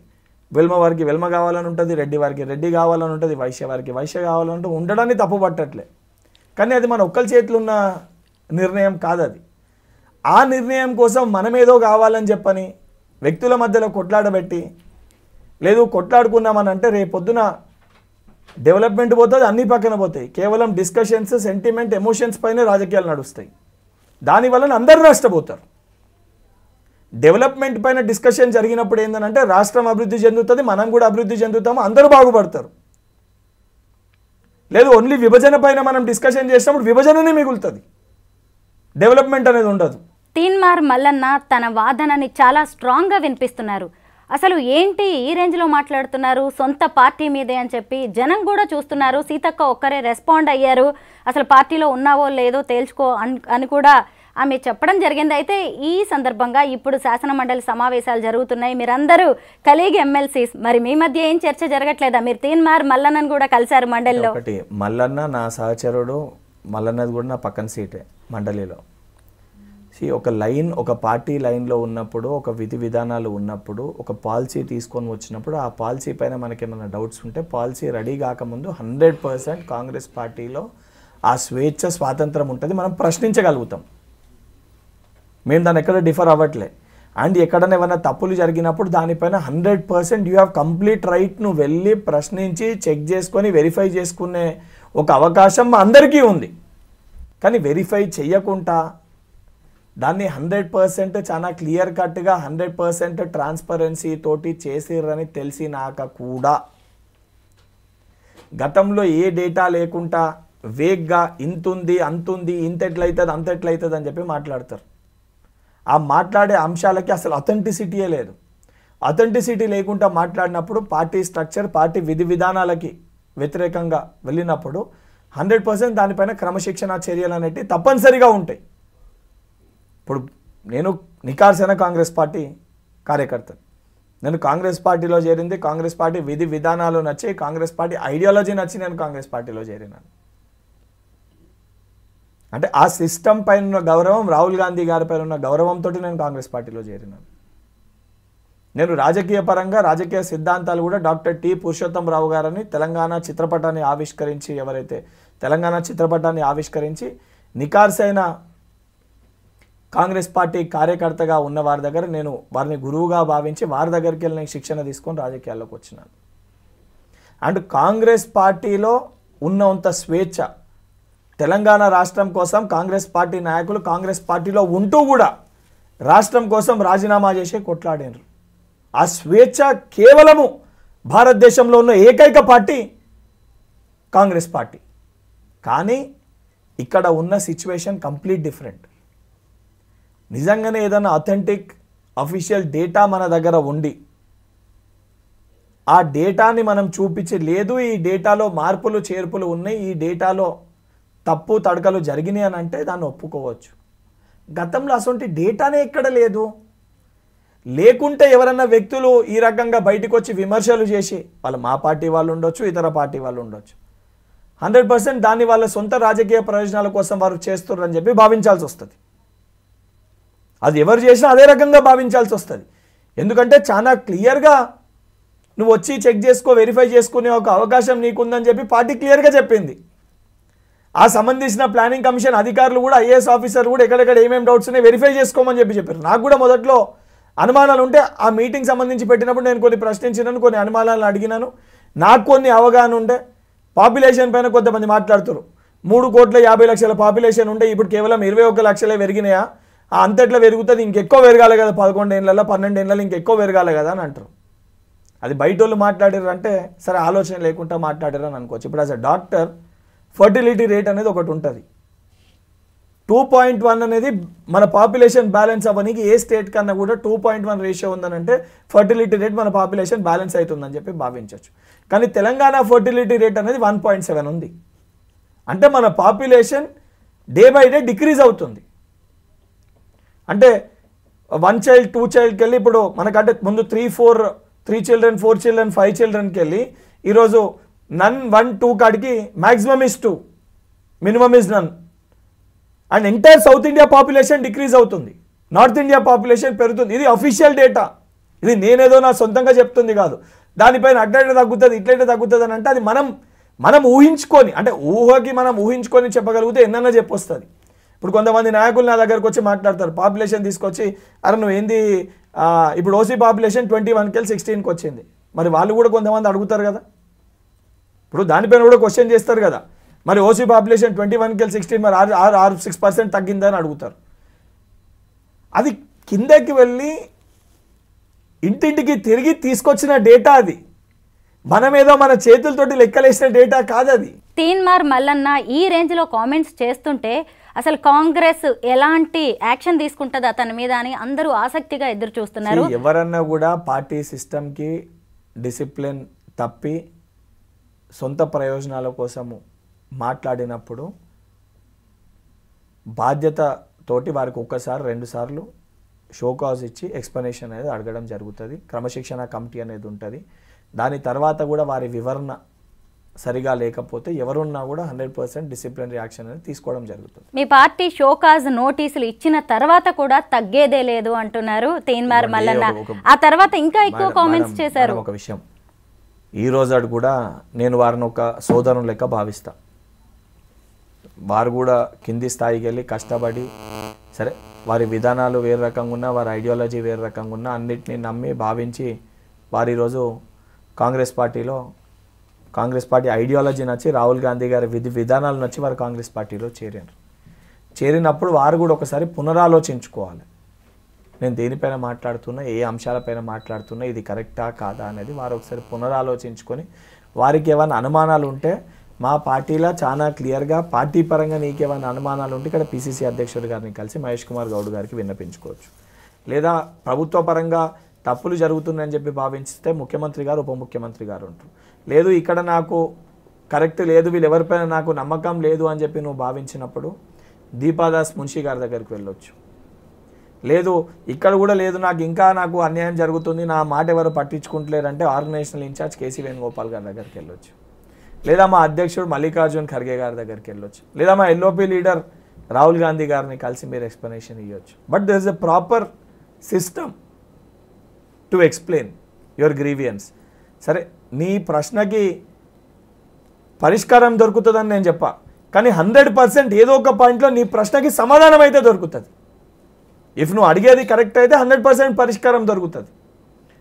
వెల్మ వారికి వెల్మ కావాలని ఉంటుంది, రెడ్డి వారికి రెడ్డి కావాలని ఉంటుంది, వైశ్య వారికి వైశ్య కావాలని ఉంటుంది. ఉండడాన్ని తప్పు పట్టట్లే, కానీ అది మన ఒక్కరి చేతిలో ఉన్న నిర్ణయం కాదు. అది ఆ నిర్ణయం కోసం మనమేదో కావాలని చెప్పని వ్యక్తుల మధ్యలో కొట్లాడబెట్టి లేదు కొట్లాడుకున్నామని అంటే రేపొద్దున డెవలప్మెంట్ పోతుంది, అన్ని పక్కన పోతాయి. కేవలం డిస్కషన్స్, సెంటిమెంట్, ఎమోషన్స్ పైన రాజకీయాలు నడుస్తాయి. దానివల్ల అందరూ నష్టపోతారు. డెవలప్మెంట్ పైన డిస్కషన్ జరిగినప్పుడు ఏంటంటే రాష్ట్రం అభివృద్ధి చెందుతుంది, మనం కూడా అభివృద్ధి చెందుతాము, అందరూ బాగుపడతారు. లేదు ఓన్లీ విభజన పైన మనం డిస్కషన్ చేసినప్పుడు విభజననే మిగులుతుంది, డెవలప్మెంట్ అనేది ఉండదు. తీన్మార్ మల్లన్న తన వాదనని చాలా స్ట్రాంగ్గా వినిపిస్తున్నారు. అసలు ఏంటి ఈ రేంజ్లో మాట్లాడుతున్నారు, సొంత పార్టీ మీదే అని చెప్పి జనం కూడా చూస్తున్నారు. సీతక్క ఒక్కరే రెస్పాండ్ అయ్యారు, అసలు పార్టీలో ఉన్నావో లేదో తేల్చుకో అని కూడా ఆమె చెప్పడం జరిగింది. అయితే ఈ సందర్భంగా ఇప్పుడు శాసనమండలి సమావేశాలు జరుగుతున్నాయి, మీరందరూ కలిగి ఎమ్మెల్సీస్, మరి మీ మధ్య ఏం చర్చ జరగట్లేదా? మీరు తీన్మార్ మల్లన్నను కూడా కలిశారు మండలిలో. ఒకటి మల్లన్న నా సహచరుడు, మల్లన్నది కూడా నా పక్కన సీటే మండలిలో. ఒక లైన్, ఒక పార్టీ లైన్లో ఉన్నప్పుడు, ఒక విధి విధానాలు ఉన్నప్పుడు, ఒక పాలసీ తీసుకొని వచ్చినప్పుడు ఆ పాలసీ పైన మనకేమైనా డౌట్స్ ఉంటే పాలసీ రెడీ కాకముందు 100% కాంగ్రెస్ పార్టీలో ఆ స్వేచ్ఛ, స్వాతంత్రం ఉంటుంది, మనం ప్రశ్నించగలుగుతాం. మేము దాన్ని ఎక్కడ డిఫర్ అవ్వట్లే. అండ్ ఎక్కడైనా ఏమైనా తప్పులు జరిగినప్పుడు దానిపైన 100% యూ హ్యావ్ కంప్లీట్ రైట్, నువ్వు వెళ్ళి ప్రశ్నించి చెక్ చేసుకొని వెరిఫై చేసుకునే ఒక అవకాశం మా అందరికీ ఉంది. కానీ వెరిఫై చెయ్యకుండా దాన్ని 100% చాలా క్లియర్ కట్గా 100% ట్రాన్స్పరెన్సీ తోటి చేసిర్రని తెలిసినాక కూడా గతంలో ఏ డేటా లేకుండా వేగ్గా ఇంతుంది, అంతుంది, ఇంత ఎట్లయితుంది, అంత ఎట్లయితుంది అని చెప్పి మాట్లాడతారు. ఆ మాట్లాడే అంశాలకి అసలు అథెంటిసిటీయే లేదు. అథెంటిసిటీ లేకుండా మాట్లాడినప్పుడు పార్టీ స్ట్రక్చర్, పార్టీ విధి విధానాలకి వ్యతిరేకంగా వెళ్ళినప్పుడు 100% దానిపైన క్రమశిక్షణ చర్యలు అనేవి తప్పనిసరిగా ఉంటాయి. ఇప్పుడు నేను నికార్సైన కాంగ్రెస్ పార్టీ కార్యకర్త, నేను కాంగ్రెస్ పార్టీలో చేరింది, కాంగ్రెస్ పార్టీ విధి విధానాలు నచ్చి, కాంగ్రెస్ పార్టీ ఐడియాలజీ నచ్చి నేను కాంగ్రెస్ పార్టీలో చేరినాను. అంటే ఆ సిస్టమ్ పైన ఉన్న గౌరవం, రాహుల్ గాంధీ గారి పైన ఉన్న గౌరవంతో నేను కాంగ్రెస్ పార్టీలో చేరినాను. నేను రాజకీయ పరంగా, రాజకీయ సిద్ధాంతాలు కూడా డాక్టర్ టి పురుషోత్తం రావు గారని తెలంగాణ చిత్రపటాన్ని ఆవిష్కరించి, ఎవరైతే తెలంగాణ చిత్రపటాన్ని ఆవిష్కరించి నికార్సైన కాంగ్రెస్ పార్టీ కార్యకర్తగా ఉన్న వారి దగ్గర నేను వారిని గురువుగా భావించి వారి దగ్గరికి వెళ్ళి నేను శిక్షణ తీసుకొని రాజకీయాల్లోకి వచ్చినాను. అండ్ కాంగ్రెస్ పార్టీలో ఉన్నంత స్వేచ్ఛ తెలంగాణ రాష్ట్రం కోసం కాంగ్రెస్ పార్టీ నాయకులు కాంగ్రెస్ పార్టీలో ఉంటూ కూడా రాష్ట్రం కోసం రాజీనామా చేసి కొట్లాడారు. ఆ స్వేచ్ఛ కేవలము భారతదేశంలో ఉన్న ఏకైక పార్టీ కాంగ్రెస్ పార్టీ. కానీ ఇక్కడ ఉన్న సిచ్యువేషన్ కంప్లీట్ డిఫరెంట్. నిజంగానే ఏదైనా అథెంటిక్ అఫీషియల్ డేటా మన దగ్గర ఉండి ఆ డేటాని మనం చూపించి, లేదు ఈ డేటాలో మార్పులు చేర్పులు ఉన్నాయి, ఈ డేటాలో తప్పు తడకలు జరిగినాయి అని అంటే దాన్ని ఒప్పుకోవచ్చు. గతంలో అసలు డేటానే ఎక్కడ లేదు. లేకుంటే ఎవరన్నా వ్యక్తులు ఈ రకంగా బయటకు వచ్చి విమర్శలు చేసి, వాళ్ళు మా పార్టీ వాళ్ళు ఉండొచ్చు, ఇతర పార్టీ వాళ్ళు ఉండొచ్చు, 100% దాన్ని వాళ్ళ సొంత రాజకీయ ప్రయోజనాల కోసం వారు చేస్తున్నారని చెప్పి భావించాల్సి వస్తుంది. అది ఎవరు చేసినా అదే రకంగా భావించాల్సి వస్తుంది. ఎందుకంటే చాలా క్లియర్గా నువ్వు వచ్చి చెక్ చేసుకో, వెరిఫై చేసుకునే ఒక అవకాశం నీకుందని చెప్పి పార్టీ క్లియర్గా చెప్పింది. ఆ సంబంధించిన ప్లానింగ్ కమిషన్ అధికారులు కూడా, ఐఏఎస్ ఆఫీసర్లు కూడా ఎక్కడెక్కడ ఏమేమి డౌట్స్ ఉన్నాయి వెరిఫై చేసుకోమని చెప్పారు. నాకు కూడా మొదట్లో అనుమానాలు ఉంటే ఆ మీటింగ్ సంబంధించి పెట్టినప్పుడు నేను కొన్ని ప్రశ్నించినాను, కొన్ని అనుమానాలను అడిగినాను. నాకు కొన్ని అవగాహన ఉండే. పాపులేషన్ పైన కొంతమంది మాట్లాడుతారు, 3,50,00,000 పాపులేషన్ ఉంటే ఇప్పుడు కేవలం 21 లక్షలే పెరిగినాయా, అంతట్లో పెరుగుతుంది, ఇంకెక్కువ పెరగాలి కదా, 11 ఏళ్ళలో 12 ఏళ్ళలో ఇంకెక్కువ పెరగాలి కదా అని అంటారు. అది బయట వాళ్ళు మాట్లాడారు అంటే సరే ఆలోచన లేకుండా మాట్లాడారు అని అనుకోవచ్చు. ఇప్పుడు as a doctor fertility rate అనేది ఒకటి ఉంటుంది. 2.1 అనేది మన పాపులేషన్ బ్యాలెన్స్ అవ్వడానికి ఏ స్టేట్ కన్నా కూడా 2.1 రేషియో ఉందనంటే ఫర్టిలిటీ రేట్ మన పాపులేషన్ బ్యాలెన్స్ అవుతుందని చెప్పి భావించవచ్చు. కానీ తెలంగాణ ఫర్టిలిటీ రేట్ అనేది 1.7 ఉంది. అంటే మన population day by day decrease అవుతుంది. అంటే 1 చైల్డ్ 2 చైల్డ్కి వెళ్ళి ఇప్పుడు మనకంటే ముందు 3 children 4 children 5 childrenకి వెళ్ళి ఈరోజు నన్ 1 2 కాడికి maximum is 2, minimum is none. And entire south India population decrease అవుతుంది, నార్త్ ఇండియా పాపులేషన్ పెరుగుతుంది. ఇది అఫీషియల్ డేటా, ఇది నేనేదో నా సొంతంగా చెప్తుంది కాదు. దానిపైన అట్లయితే తగ్గుతుంది, ఇట్లయితే తగ్గుతుంది అని అంటే అది మనం ఊహించుకొని, అంటే ఊహకి మనం ఊహించుకొని చెప్పగలిగితే ఎన్నన్నా చెప్పొస్తుంది. ఇప్పుడు కొంతమంది నాయకులు నా దగ్గరకు వచ్చి మాట్లాడతారు, పాపులేషన్ తీసుకొచ్చి అరే నువ్వు ఏంది ఇప్పుడు ఓసీ పాపులేషన్ 21 కెళ్ళి 16కి వచ్చింది, మరి వాళ్ళు కూడా కొంతమంది అడుగుతారు కదా, ఇప్పుడు దానిపైన కూడా క్వశ్చన్ చేస్తారు కదా, మరి ఓసీ పాపులేషన్ 21 కెళ్ళి 16 మరి 6% తగ్గిందని అడుగుతారు. అది కిందకి వెళ్ళి ఇంటింటికి తిరిగి తీసుకొచ్చిన డేటా, అది మనమేదో మన చేతులతోటి లెక్కలేసిన డేటా కాదు అది. తీన్మార్ మల్లన్న ఈ రేంజ్లో కామెంట్స్ చేస్తుంటే అసలు కాంగ్రెస్ ఎలాంటి యాక్షన్ తీసుకుంటుంది అతని మీద అని అందరూ ఆసక్తిగా ఎదురు చూస్తున్నారు. ఎవరన్నా కూడా పార్టీ సిస్టమ్కి డిసిప్లిన్ తప్పి సొంత ప్రయోజనాల కోసము మాట్లాడినప్పుడు బాధ్యతతోటి వారికి ఒక్కసారి 2 సార్లు షోకాజ్ ఇచ్చి ఎక్స్ప్లెనేషన్ అనేది అడగడం జరుగుతుంది. క్రమశిక్షణ కమిటీ అనేది ఉంటుంది. దాని తర్వాత కూడా వారి వివరణ సరిగా లేకపోతే ఎవరున్నా కూడా 100% డిసిప్లినరీ యాక్షన్ అనేది తీసుకోవడం జరుగుతుంది. మీ పార్టీ షోకాజ్ నోటీసులు ఇచ్చిన తర్వాత కూడా తగ్గేదే లేదు అంటున్నారు తీన్మార్ మల్లన్న. ఆ తర్వాత ఇంకా ఎక్కువ కామెంట్స్ చేశారు. ఒక విషయం, ఈ రోజు కూడా నేను వారిని ఒక సోదరుని లెక్క భావిస్తా. వారు కూడా కింది స్థాయికి వెళ్ళి కష్టపడి, సరే వారి విధానాలు వేరే రకంగా ఉన్నా, వారి ఐడియాలజీ వేరే రకంగా ఉన్నా, అన్నిటినీ నమ్మి భావించి వారు ఈరోజు కాంగ్రెస్ పార్టీ ఐడియాలజీ నచ్చి, రాహుల్ గాంధీ గారి విధానాలు నచ్చి వారు కాంగ్రెస్ పార్టీలో చేరినప్పుడు వారు కూడా ఒకసారి పునరాలోచించుకోవాలి. నేను దేనిపైన మాట్లాడుతున్నా, ఏ అంశాలపైన మాట్లాడుతున్నా, ఇది కరెక్టా కాదా అనేది వారు ఒకసారి పునరాలోచించుకొని, వారికి ఏమైనా అనుమానాలు ఉంటే మా పార్టీలో చాలా క్లియర్గా పార్టీ పరంగా నీకేమైనా అనుమానాలు ఉంటే ఇక్కడ పిసిసి అధ్యక్షుడు గారిని కలిసి మహేష్ కుమార్ గౌడ్ గారికి విన్నపించుకోవచ్చు. లేదా ప్రభుత్వ పరంగా తప్పులు జరుగుతున్నాయని చెప్పి భావించితే ముఖ్యమంత్రి గారు, ఉప ముఖ్యమంత్రి గారు ఉంటారు. లేదు ఇక్కడ నాకు కరెక్ట్ లేదు, వీళ్ళు ఎవరిపైన నాకు నమ్మకం లేదు అని చెప్పి నువ్వు భావించినప్పుడు దీపాదాస్ మున్షి గారి దగ్గరికి వెళ్ళొచ్చు. లేదు ఇక్కడ కూడా లేదు, నాకు అన్యాయం జరుగుతుంది, నా మాట ఎవరు పట్టించుకుంటలేరంటే ఆర్గనైజేషనల్ ఇన్ఛార్జ్ కేసీ వేణుగోపాల్ గారి దగ్గరికి వెళ్ళొచ్చు. లేదా మా అధ్యక్షుడు మల్లికార్జున్ ఖర్గే గారి దగ్గరికి వెళ్ళొచ్చు. లేదా మా ఎల్ఓపి లీడర్ రాహుల్ గాంధీ గారిని కలిసి మీరు ఎక్స్ప్లెనేషన్ ఇవ్వచ్చు. But there is a proper system to explain your grievances. సరే నీ ప్రశ్నకి పరిష్కారం దొరుకుతుందని నేను చెప్పా, కానీ 100% ఏదో ఒక పాయింట్లో నీ ప్రశ్నకి సమాధానం అయితే దొరుకుతుంది. ఇఫ్ నువ్వు అడిగేది కరెక్ట్ అయితే 100% పరిష్కారం దొరుకుతుంది.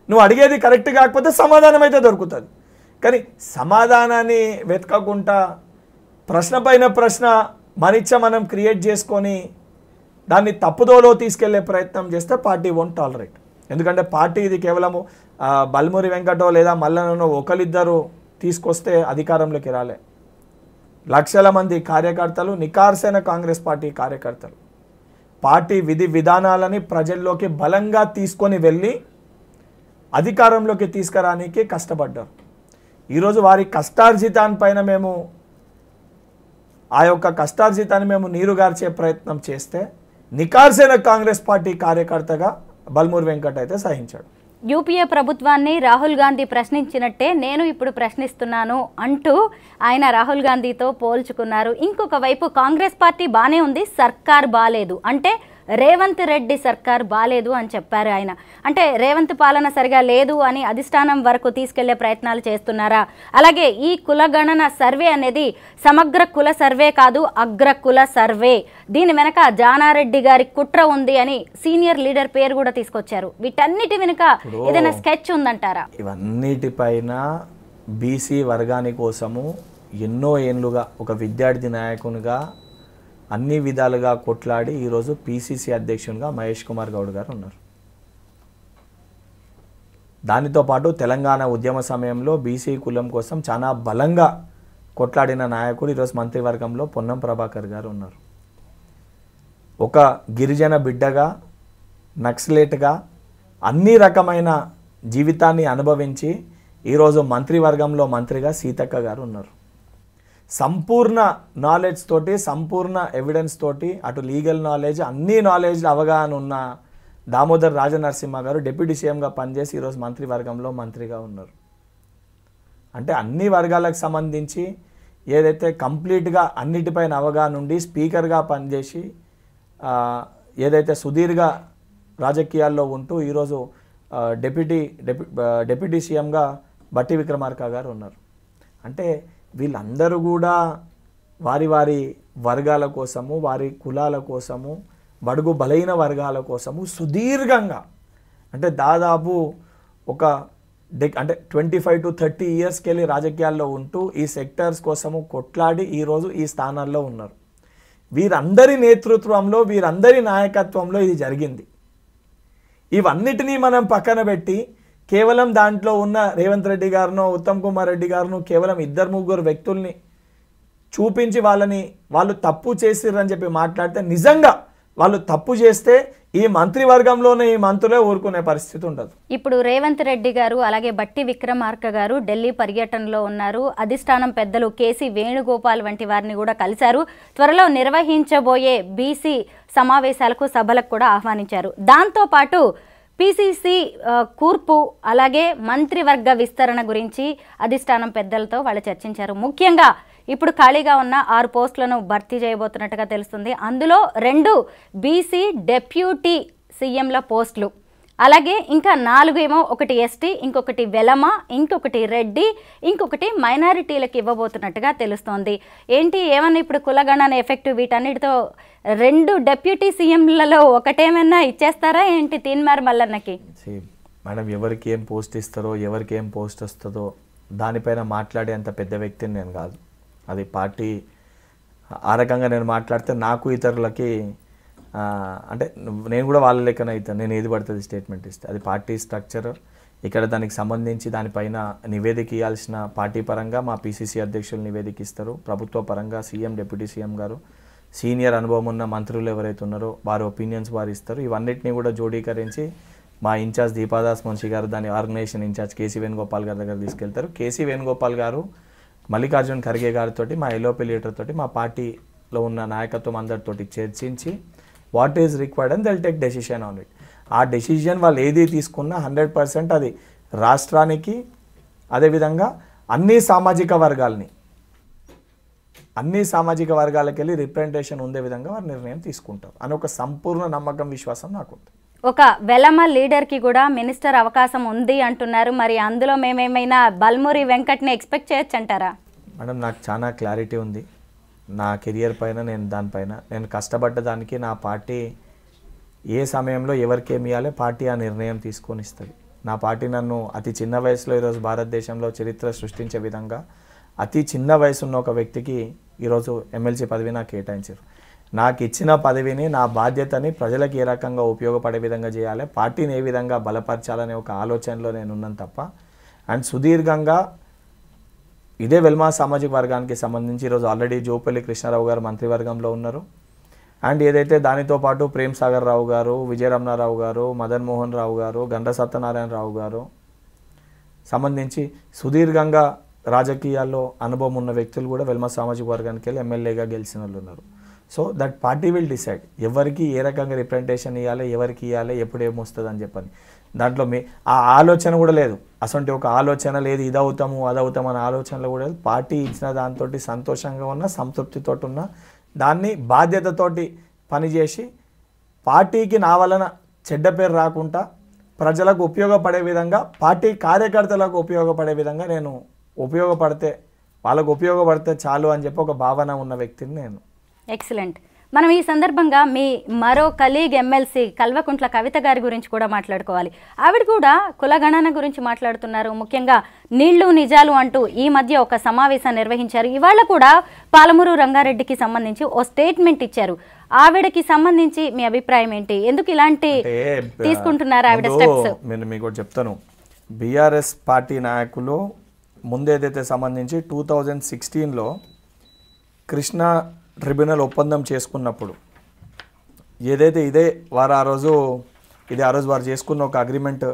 నువ్వు అడిగేది కరెక్ట్ కాకపోతే సమాధానం అయితే దొరుకుతుంది. కానీ సమాధానాన్ని వెతకకుండా ప్రశ్న పైన ప్రశ్న మనం క్రియేట్ చేసుకొని దాన్ని తప్పుదోలో తీసుకెళ్లే ప్రయత్నం చేస్తే పార్టీ వోంట్ టాలరేట్. ఎందుకంటే పార్టీ ఇది కేవలము బల్మూరి వెంకటో లేదా మల్లనో ఒకరిద్దరు తీసుకొస్తే అధికారంలోకి రాలే. లక్షల మంది కార్యకర్తలు, నికార్సైన కాంగ్రెస్ పార్టీ కార్యకర్తలు పార్టీ విధానాలని ప్రజల్లోకి బలంగా తీసుకొని వెళ్ళి అధికారంలోకి తీసుకురానికి కష్టపడ్డారు. ఈరోజు వారి కష్టార్జితాన్పైన మేము ఆ యొక్క కష్టార్జితాన్ని మేము నీరుగార్చే ప్రయత్నం చేస్తే నికార్సైన కాంగ్రెస్ పార్టీ కార్యకర్తగా బల్మూరి వెంకట్ అయితే సహించాడు. యూపీఏ ప్రభుత్వాన్ని రాహుల్ గాంధీ ప్రశ్నించినట్టే నేను ఇప్పుడు ప్రశ్నిస్తున్నాను అంటూ ఆయన రాహుల్ గాంధీతో పోల్చుకున్నారు. ఇంకొక వైపు కాంగ్రెస్ పార్టీ బానే ఉంది, సర్కార్ బాలేదు, అంటే రేవంత్ రెడ్డి సర్కార్ బాలేదు అని చెప్పారు ఆయన. అంటే రేవంత్ పాలన సరిగా లేదు అని అధిష్టానం వరకు తీసుకెళ్లే ప్రయత్నాలు చేస్తున్నారా? అలాగే ఈ కులగణన సర్వే అనేది సమగ్ర కుల సర్వే కాదు, అగ్ర కుల సర్వే, దీని వెనక జానారెడ్డి గారి కుట్ర ఉంది అని సీనియర్ లీడర్ పేరు కూడా తీసుకొచ్చారు. వీటన్నిటి వెనుక ఏదైనా స్కెచ్ ఉందంటారా? ఇవన్నిటిపైన బీసీ వర్గాని కోసము ఎన్నో ఏళ్ళుగా ఒక విద్యార్థి నాయకునిగా అన్ని విధాలుగా కొట్లాడి ఈరోజు పిసిసి అధ్యక్షునిగా మహేష్ కుమార్ గౌడ్ గారు ఉన్నారు. దానితో పాటు తెలంగాణ ఉద్యమ సమయంలో బీసీ కులం కోసం చాలా బలంగా కొట్లాడిన నాయకుడు ఈరోజు మంత్రివర్గంలో పొన్నం ప్రభాకర్ గారు ఉన్నారు. ఒక గిరిజన బిడ్డగా, నక్సలేట్గా అన్ని రకమైన జీవితాన్ని అనుభవించి ఈరోజు మంత్రివర్గంలో మంత్రిగా సీతక్క గారు ఉన్నారు. సంపూర్ణ నాలెడ్జ్ తోటి, సంపూర్ణ ఎవిడెన్స్ తోటి, అటు లీగల్ నాలెడ్జ్, అన్ని నాలెడ్జ్ అవగాహన ఉన్న దామోదర్ రాజనరసింహ గారు డిప్యూటీ సీఎంగా పనిచేసి ఈరోజు మంత్రివర్గంలో మంత్రిగా ఉన్నారు. అంటే అన్ని వర్గాలకు సంబంధించి ఏదైతే కంప్లీట్గా అన్నిటిపైన అవగాహన ఉండి స్పీకర్గా పనిచేసి ఏదైతే సుదీర్ఘ రాజకీయాల్లో ఉంటూ ఈరోజు డిప్యూటీ సీఎంగా బట్టి విక్రమార్క గారు ఉన్నారు. అంటే వీళ్ళందరూ కూడా వారి వారి వర్గాల కోసము, వారి కులాల కోసము, బడుగు బలైన వర్గాల కోసము సుదీర్ఘంగా అంటే దాదాపు ఒక అంటే 25 to 30 ఇయర్స్కి వెళ్ళి రాజకీయాల్లో ఉంటూ ఈ సెక్టర్స్ కోసము కొట్లాడి ఈరోజు ఈ స్థానాల్లో ఉన్నారు. వీరందరి నేతృత్వంలో, వీరందరి నాయకత్వంలో ఇది జరిగింది. ఇవన్నిటినీ మనం పక్కన పెట్టి కేవలం దాంట్లో ఉన్న రేవంత్ రెడ్డి గారునో ఉత్తమ్ కుమార్ రెడ్డి గారును కేవలం 2-3 వ్యక్తుల్ని చూపించి వాళ్ళు తప్పు చేసిర్రని చెప్పి మాట్లాడితే నిజంగా వాళ్ళు తప్పు చేస్తే ఈ మంత్రివర్గంలోనే ఈ మంత్రులే ఊరుకునే పరిస్థితి ఉండదు. ఇప్పుడు రేవంత్ రెడ్డి గారు అలాగే బట్టి విక్రమార్క గారు ఢిల్లీ పర్యటనలో ఉన్నారు. అధిష్టానం పెద్దలు కేసీ వేణుగోపాల్ వంటి వారిని కూడా కలిశారు. త్వరలో నిర్వహించబోయే బీసీ సమావేశాలకు సభలకు కూడా ఆహ్వానించారు. దాంతోపాటు పీసీసీ కూర్పు అలాగే మంత్రివర్గ విస్తరణ గురించి అధిష్టానం పెద్దలతో వాళ్ళు చర్చించారు. ముఖ్యంగా ఇప్పుడు ఖాళీగా ఉన్న 6 పోస్టులను భర్తీ చేయబోతున్నట్టుగా తెలుస్తుంది. అందులో 2 బీసీ డెప్యూటీ సీఎంల పోస్టులు, అలాగే ఇంకా 4 ఏమో ఒకటి ఎస్టీ, ఇంకొకటి వెలమ, ఇంకొకటి రెడ్డి, ఇంకొకటి మైనారిటీలకు ఇవ్వబోతున్నట్టుగా తెలుస్తోంది. ఏమన్నా ఇప్పుడు కులగణన ఎఫెక్ట్ వీటన్నిటితో 2 డెప్యూటీ సీఎంలలో ఒకటేమన్నా ఇచ్చేస్తారా ఏంటి తీన్మార్ మల్లన్నకి? మేడం, ఎవరికి ఏం పోస్ట్ ఇస్తారో, ఎవరికి ఏం పోస్ట్ వస్తుందో దానిపైన మాట్లాడే అంత పెద్ద వ్యక్తిని నేను కాదు. అది పార్టీ ఆ రకంగా నేను మాట్లాడితే నాకు ఇతరులకి అంటే నేను కూడా వాళ్ళ లెక్కన అవుతాను. నేను ఏది పడుతుంది స్టేట్మెంట్ ఇస్తే అది పార్టీ స్ట్రక్చర్. ఇక్కడ దానికి సంబంధించి దానిపైన నివేదిక ఇవ్వాల్సిన పార్టీ పరంగా మా పీసీసీ అధ్యక్షులు నివేదిక ఇస్తారు. ప్రభుత్వ పరంగా సీఎం, డిప్యూటీ సీఎం గారు, సీనియర్ అనుభవం ఉన్న మంత్రులు ఎవరైతే ఉన్నారో వారి ఒపీనియన్స్ వారు ఇస్తారు. ఇవన్నిటిని కూడా జోడీకరించి మా ఇన్ఛార్జ్ దీపాదాస్ మున్షి గారు, దాని ఆర్గనైజేషన్ ఇన్ఛార్జ్ కేసీ వేణుగోపాల్ గారి దగ్గర తీసుకెళ్తారు. కేసీ వేణుగోపాల్ గారు మల్లికార్జున్ ఖర్గే గారితో, మా ఎల్ఓపీ లీడర్ తోటి, మా పార్టీలో ఉన్న నాయకత్వం అందరితోటి చర్చించి what is required and they'll take decision on it. ఆ డెసిషన్ వాళ్ళు ఏది తీసుకున్నా 100% అది రాష్ట్రానికి, అదేవిధంగా అన్ని సామాజిక వర్గాలకి వెళ్ళి రిప్రజెంటేషన్ ఉండే విధంగా వారు నిర్ణయం తీసుకుంటారు అని ఒక సంపూర్ణ నమ్మకం, విశ్వాసం నాకుంది. ఒక వెలమ లీడర్కి కూడా మినిస్టర్ అవకాశం ఉంది అంటున్నారు. మరి అందులో మేమేమైనా బల్మూరి వెంకట్ని ఎక్స్పెక్ట్ చేయొచ్చు అంటారా? మేడం, నాకు చాలా క్లారిటీ ఉంది నా కెరియర్ పైన. దానిపైన నేను కష్టపడ్డ దానికి నా పార్టీ ఏ సమయంలో ఎవరికి ఏమి ఇవ్వాలి పార్టీ ఆ నిర్ణయం తీసుకొని ఇస్తుంది. నా పార్టీ నన్ను అతి చిన్న వయసులో ఈరోజు భారతదేశంలో చరిత్ర సృష్టించే విధంగా అతి చిన్న వయసు ఉన్న ఒక వ్యక్తికి ఈరోజు ఎమ్మెల్సీ పదవి నాకు కేటాయించారు. నాకు ఇచ్చిన పదవిని, నా బాధ్యతని ప్రజలకు ఏ రకంగా ఉపయోగపడే విధంగా చేయాలి, పార్టీని ఏ విధంగా బలపరచాలనే ఒక ఆలోచనలో నేను ఉన్నాను తప్ప. అండ్ సుదీర్ఘంగా ఇదే వెల్మా సామాజిక వర్గానికి సంబంధించి ఈరోజు ఆల్రెడీ జోపల్లి కృష్ణారావు గారు మంత్రివర్గంలో ఉన్నారు. అండ్ ఏదైతే దానితో పాటు ప్రేమ్ సాగర్ రావు గారు, విజయరమణారావు గారు, మదన్ మోహన్ రావు గారు, గండ్ర సత్యనారాయణ రావు గారు సంబంధించి సుదీర్ఘంగా రాజకీయాల్లో అనుభవం ఉన్న వ్యక్తులు కూడా వెల్మా సామాజిక వర్గానికి వెళ్ళి ఎమ్మెల్యేగా గెలిచిన వాళ్ళు ఉన్నారు. So that party will decide ఎవరికి ఏ రకంగా రిప్రజెంటేషన్ ఇవ్వాలి, ఎవరికి ఇవ్వాలి, ఎప్పుడు ఏమొస్తుంది అని చెప్పని. దాంట్లో ఆ ఆలోచన కూడా లేదు. అసలు ఒక ఆలోచన లేదు, ఇదవుతాము అదవుతాము అనే ఆలోచనలో కూడా లేదు. పార్టీ ఇచ్చిన దాంతో సంతోషంగా ఉన్న, సంతృప్తితో ఉన్న, దాన్ని బాధ్యతతోటి పనిచేసి పార్టీకి నా వలన చెడ్డ పేరు రాకుండా ప్రజలకు ఉపయోగపడే విధంగా, పార్టీ కార్యకర్తలకు ఉపయోగపడే విధంగా నేను వాళ్ళకు ఉపయోగపడితే చాలు అని చెప్పి ఒక భావన ఉన్న వ్యక్తిని నేను. ఎక్సలెంట్. మనం ఈ సందర్భంగా మీ మరో కలీగ్ ఎమ్మెల్సీ కల్వకుంట్ల కవిత గారి గురించి కూడా మాట్లాడుకోవాలి. ఆవిడ కూడా కులగణన గురించి మాట్లాడుతున్నారు. ముఖ్యంగా నీళ్లు నిజాలు అంటూ ఈ మధ్య ఒక సమావేశం నిర్వహించారు. ఇవాళ కూడా పాలమూరు రంగారెడ్డికి సంబంధించి ఓ స్టేట్మెంట్ ఇచ్చారు. ఆవిడకి సంబంధించి మీ అభిప్రాయం ఏంటి? ఎందుకు ఇలాంటి తీసుకుంటున్నారు ఆవిడ స్టెప్స్? నేను మీకు చెప్తాను. బీఆర్ఎస్ పార్టీ నాయకులు ముందేదైతే సంబంధించి 2016లో కృష్ణా ట్రిబ్యునల్ ఒప్పందం చేసుకున్నప్పుడు ఏదైతే ఆ రోజు వారు చేసుకున్న ఒక అగ్రిమెంట్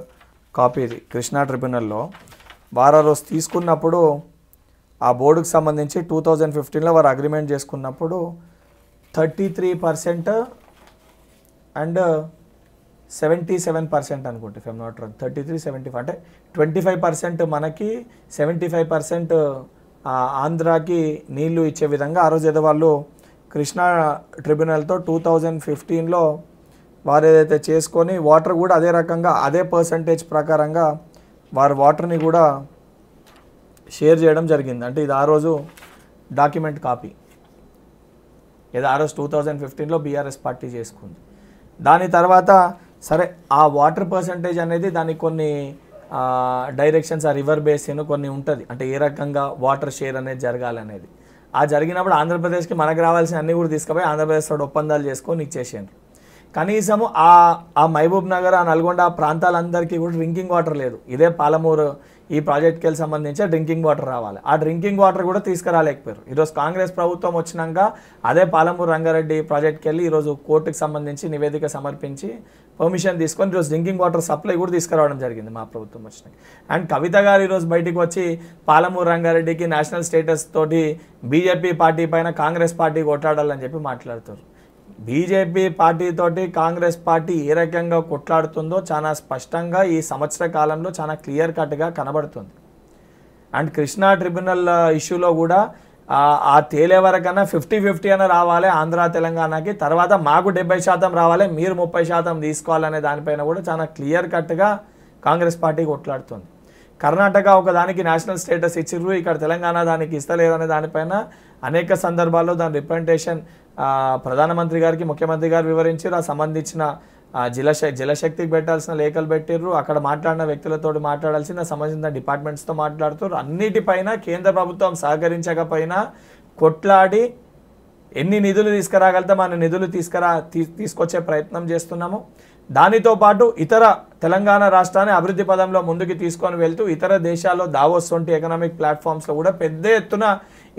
కాపీ కృష్ణా ట్రిబ్యునల్లో వారు ఆ రోజు తీసుకున్నప్పుడు ఆ బోర్డుకు సంబంధించి 2015లో వారు అగ్రిమెంట్ చేసుకున్నప్పుడు 33% అండ్ 77% అనుకుంటే, ఇఫ్ ఐమ్ నాట్ రాంగ్, 33-75 అంటే 25% మనకి, 75% ఆంధ్రాకి నీళ్లు ఇచ్చే విధంగా ఆ రోజు ఏదో వాళ్ళు కృష్ణా ట్రిబ్యునల్తో 2015లో వారు ఏదైతే చేసుకొని వాటర్ కూడా అదే రకంగా అదే పర్సంటేజ్ ప్రకారంగా వారు వాటర్ని కూడా షేర్ చేయడం జరిగింది. అంటే ఇది ఆ రోజు డాక్యుమెంట్ కాపీ ఏదో ఆ రోజు 2015లో బీఆర్ఎస్ పార్టీ చేసుకుంది. దాని తర్వాత సరే ఆ వాటర్ పర్సంటేజ్ అనేది దానికి కొన్ని డైరెక్షన్స్, ఆ రివర్ బేసిన్ కొన్ని ఉంటుంది, అంటే ఏ రకంగా వాటర్ షేర్ అనేది జరగాలనేది. ఆ జరిగినప్పుడు ఆంధ్రప్రదేశ్కి మనకు రావాల్సిన అన్నీ కూడా తీసుకుపోయి ఆంధ్రప్రదేశ్ తోటి ఒప్పందాలు చేసుకొని ఇచ్చేసారు. కనీసము ఆ మహబూబ్ నగర్, ఆ నల్గొండ ప్రాంతాలందరికీ కూడా డ్రింకింగ్ వాటర్ లేదు. ఇదే పాలమూరు ఈ ప్రాజెక్ట్కి వెళ్ళి సంబంధించి డ్రింకింగ్ వాటర్ రావాలి. ఆ డ్రింకింగ్ వాటర్ కూడా తీసుకురాలేకపోయారు. ఈరోజు కాంగ్రెస్ ప్రభుత్వం వచ్చినాక అదే పాలమూరు రంగారెడ్డి ప్రాజెక్ట్కి వెళ్ళి ఈరోజు కోర్టుకు సంబంధించి నివేదిక సమర్పించి పర్మిషన్ తీసుకొని ఈరోజు డ్రింకింగ్ వాటర్ సప్లై కూడా తీసుకురావడం జరిగింది మా ప్రభుత్వం వచ్చినాక. అండ్ కవిత గారు ఈరోజు బయటికి వచ్చి పాలమూరు రంగారెడ్డికి నేషనల్ స్టేటస్ తోటి బీజేపీ పార్టీ పైన కాంగ్రెస్ పార్టీ కొట్లాడాలని చెప్పి మాట్లాడుతారు. బీజేపీ పార్టీతోటి కాంగ్రెస్ పార్టీ ఏ రకంగా కొట్లాడుతుందో చాలా స్పష్టంగా ఈ సంవత్సర కాలంలో చాలా క్లియర్ కట్గా కనబడుతుంది. అండ్ కృష్ణా ట్రిబ్యునల్ ఇష్యూలో కూడా ఆ తేలే వరకన్నా 50-50 అని రావాలి ఆంధ్ర తెలంగాణకి, తర్వాత మాకు 70% రావాలి, మీరు 30% తీసుకోవాలనే దానిపైన కూడా చాలా క్లియర్ కట్గా కాంగ్రెస్ పార్టీ కొట్లాడుతుంది. కర్ణాటక ఒక దానికి నేషనల్ స్టేటస్ ఇచ్చిర్రు, ఇక్కడ తెలంగాణ దానికి ఇస్తలేదనే దానిపైన అనేక సందర్భాల్లో దాని రిప్రజెంటేషన్ ప్రధానమంత్రి గారికి ముఖ్యమంత్రి గారు వివరించారు. ఆ సంబంధించిన జలశక్తికి పెట్టాల్సిన లేఖలు పెట్టిర్రు, అక్కడ మాట్లాడిన వ్యక్తులతో మాట్లాడాల్సిన సంబంధించిన డిపార్ట్మెంట్స్తో మాట్లాడుతారు. అన్నిటిపైన కేంద్ర ప్రభుత్వం సహకరించకపోయినా కొట్లాడి ఎన్ని నిధులు తీసుకురాగలుగుతాం అన్ని నిధులు తీసుకొచ్చే ప్రయత్నం చేస్తున్నాము. దానితో పాటు ఇతర తెలంగాణ రాష్ట్రాన్ని అభివృద్ధి పదంలో ముందుకు తీసుకొని వెళ్తూ ఇతర దేశాల్లో దావోస్ వంటి ఎకనామిక్ ప్లాట్ఫామ్స్లో కూడా పెద్ద ఎత్తున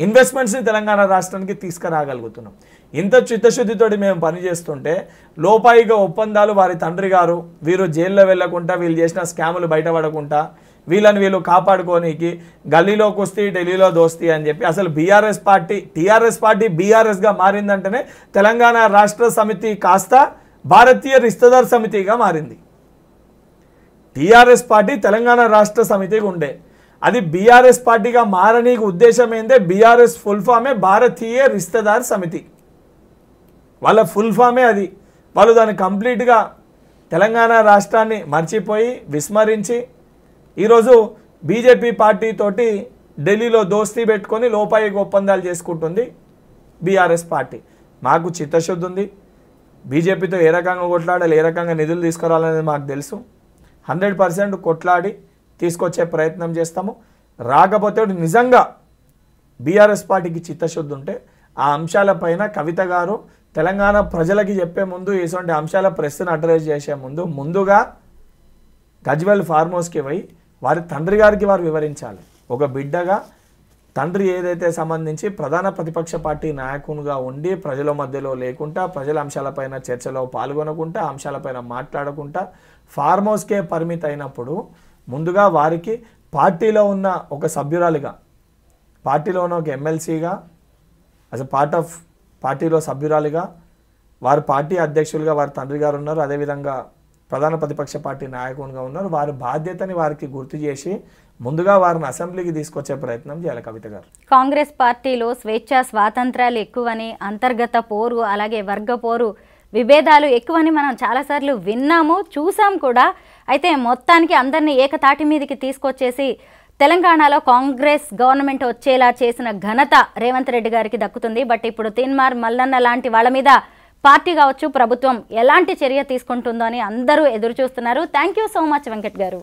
ఇన్వెస్ట్మెంట్స్ని తెలంగాణ రాష్ట్రానికి తీసుకురాగలుగుతున్నాం. ఇంత చిత్తశుద్ధితోటి మేము పనిచేస్తుంటే లోపాయిగా ఒప్పందాలు వారి తండ్రి గారు వీరు జైల్లో వెళ్లకుండా వీళ్ళు చేసిన స్కాములు బయటపడకుండా వీళ్ళు కాపాడుకోనికి గల్లీలో కుస్తీ ఢిల్లీలో దోస్తీ అని చెప్పి అసలు టీఆర్ఎస్ పార్టీ బీఆర్ఎస్గా మారిందంటేనే తెలంగాణ రాష్ట్ర సమితి కాస్త భారతీయ రిస్తదార్ సమితిగా మారింది. టీఆర్ఎస్ పార్టీ తెలంగాణ రాష్ట్ర సమితిగా ఉండే, అది బీఆర్ఎస్ పార్టీగా మారనీకి ఉద్దేశం ఏందే, బీఆర్ఎస్ ఫుల్ ఫామే భారతీయ రిస్తదార్ సమితి, వాళ్ళ ఫుల్ ఫామే అది. వాళ్ళు దాన్ని కంప్లీట్గా తెలంగాణ రాష్ట్రాన్ని మర్చిపోయి విస్మరించి ఈరోజు బీజేపీ పార్టీ తోటి ఢిల్లీలో దోస్తీ పెట్టుకొని లోపాయికి ఒప్పందాలు చేసుకుంటుంది బీఆర్ఎస్ పార్టీ. మాకు చిత్తశుద్ధి ఉంది, బీజేపీతో ఏ రకంగా కొట్లాడాలి, ఏ రకంగా నిధులు తీసుకురావాలనేది మాకు తెలుసు. 100% కొట్లాడి తీసుకొచ్చే ప్రయత్నం చేస్తాము. రాకపోతే నిజంగా బీఆర్ఎస్ పార్టీకి చిత్తశుద్ధి ఉంటే ఆ అంశాలపైన కవిత గారు తెలంగాణ ప్రజలకి చెప్పే ముందు, ఇటువంటి అంశాల ప్రెస్ని అడ్రస్ చేసే ముందుగా గజ్వెల్ ఫార్మ్ హౌస్కి పోయి వారి తండ్రి గారికి వారు వివరించాలి. ఒక బిడ్డగా తండ్రి ఏదైతే సంబంధించి ప్రధాన ప్రతిపక్ష పార్టీ నాయకునిగా ఉండి ప్రజల మధ్యలో లేకుండా, ప్రజల అంశాలపైన చర్చలో పాల్గొనకుండా, అంశాలపైన మాట్లాడకుండా ఫార్మ్ హౌస్కే పరిమితి అయినప్పుడు ముందుగా వారికి పార్టీలో ఉన్న ఒక సభ్యురాలిగా, పార్టీలో ఉన్న ఒక ఎమ్మెల్సీగా, యాజ్ అ పార్ట్ ఆఫ్ పార్టీలో సభ్యురాలిగా, వారి పార్టీ అధ్యక్షులుగా వారి తండ్రి గారు ఉన్నారు, అదేవిధంగా ప్రధాన ప్రతిపక్ష పార్టీ నాయకునిగా ఉన్నారు. వారి బాధ్యతని వారికి గుర్తు చేసి ముందుగా వారిని అసెంబ్లీకి తీసుకొచ్చే ప్రయత్నం చేయాలి కవిత గారు. కాంగ్రెస్ పార్టీలో స్వేచ్ఛా స్వాతంత్రాలు ఎక్కువని, అంతర్గత పోరు అలాగే వర్గ పోరు విభేదాలు ఎక్కువని మనం చాలాసార్లు విన్నాము, చూసాం కూడా. అయితే మొత్తానికి అందరినీ ఏకతాటి మీదకి తీసుకొచ్చేసి తెలంగాణలో కాంగ్రెస్ గవర్నమెంట్ వచ్చేలా చేసిన ఘనత రేవంత్ రెడ్డి గారికి దక్కుతుంది. బట్ ఇప్పుడు తీన్మార్ మల్లన్న లాంటి వాళ్ళ మీద పార్టీ కావచ్చు, ప్రభుత్వం ఎలాంటి చర్య తీసుకుంటుందో అని అందరూ ఎదురు చూస్తున్నారు. Thank you so much Venkat గారు.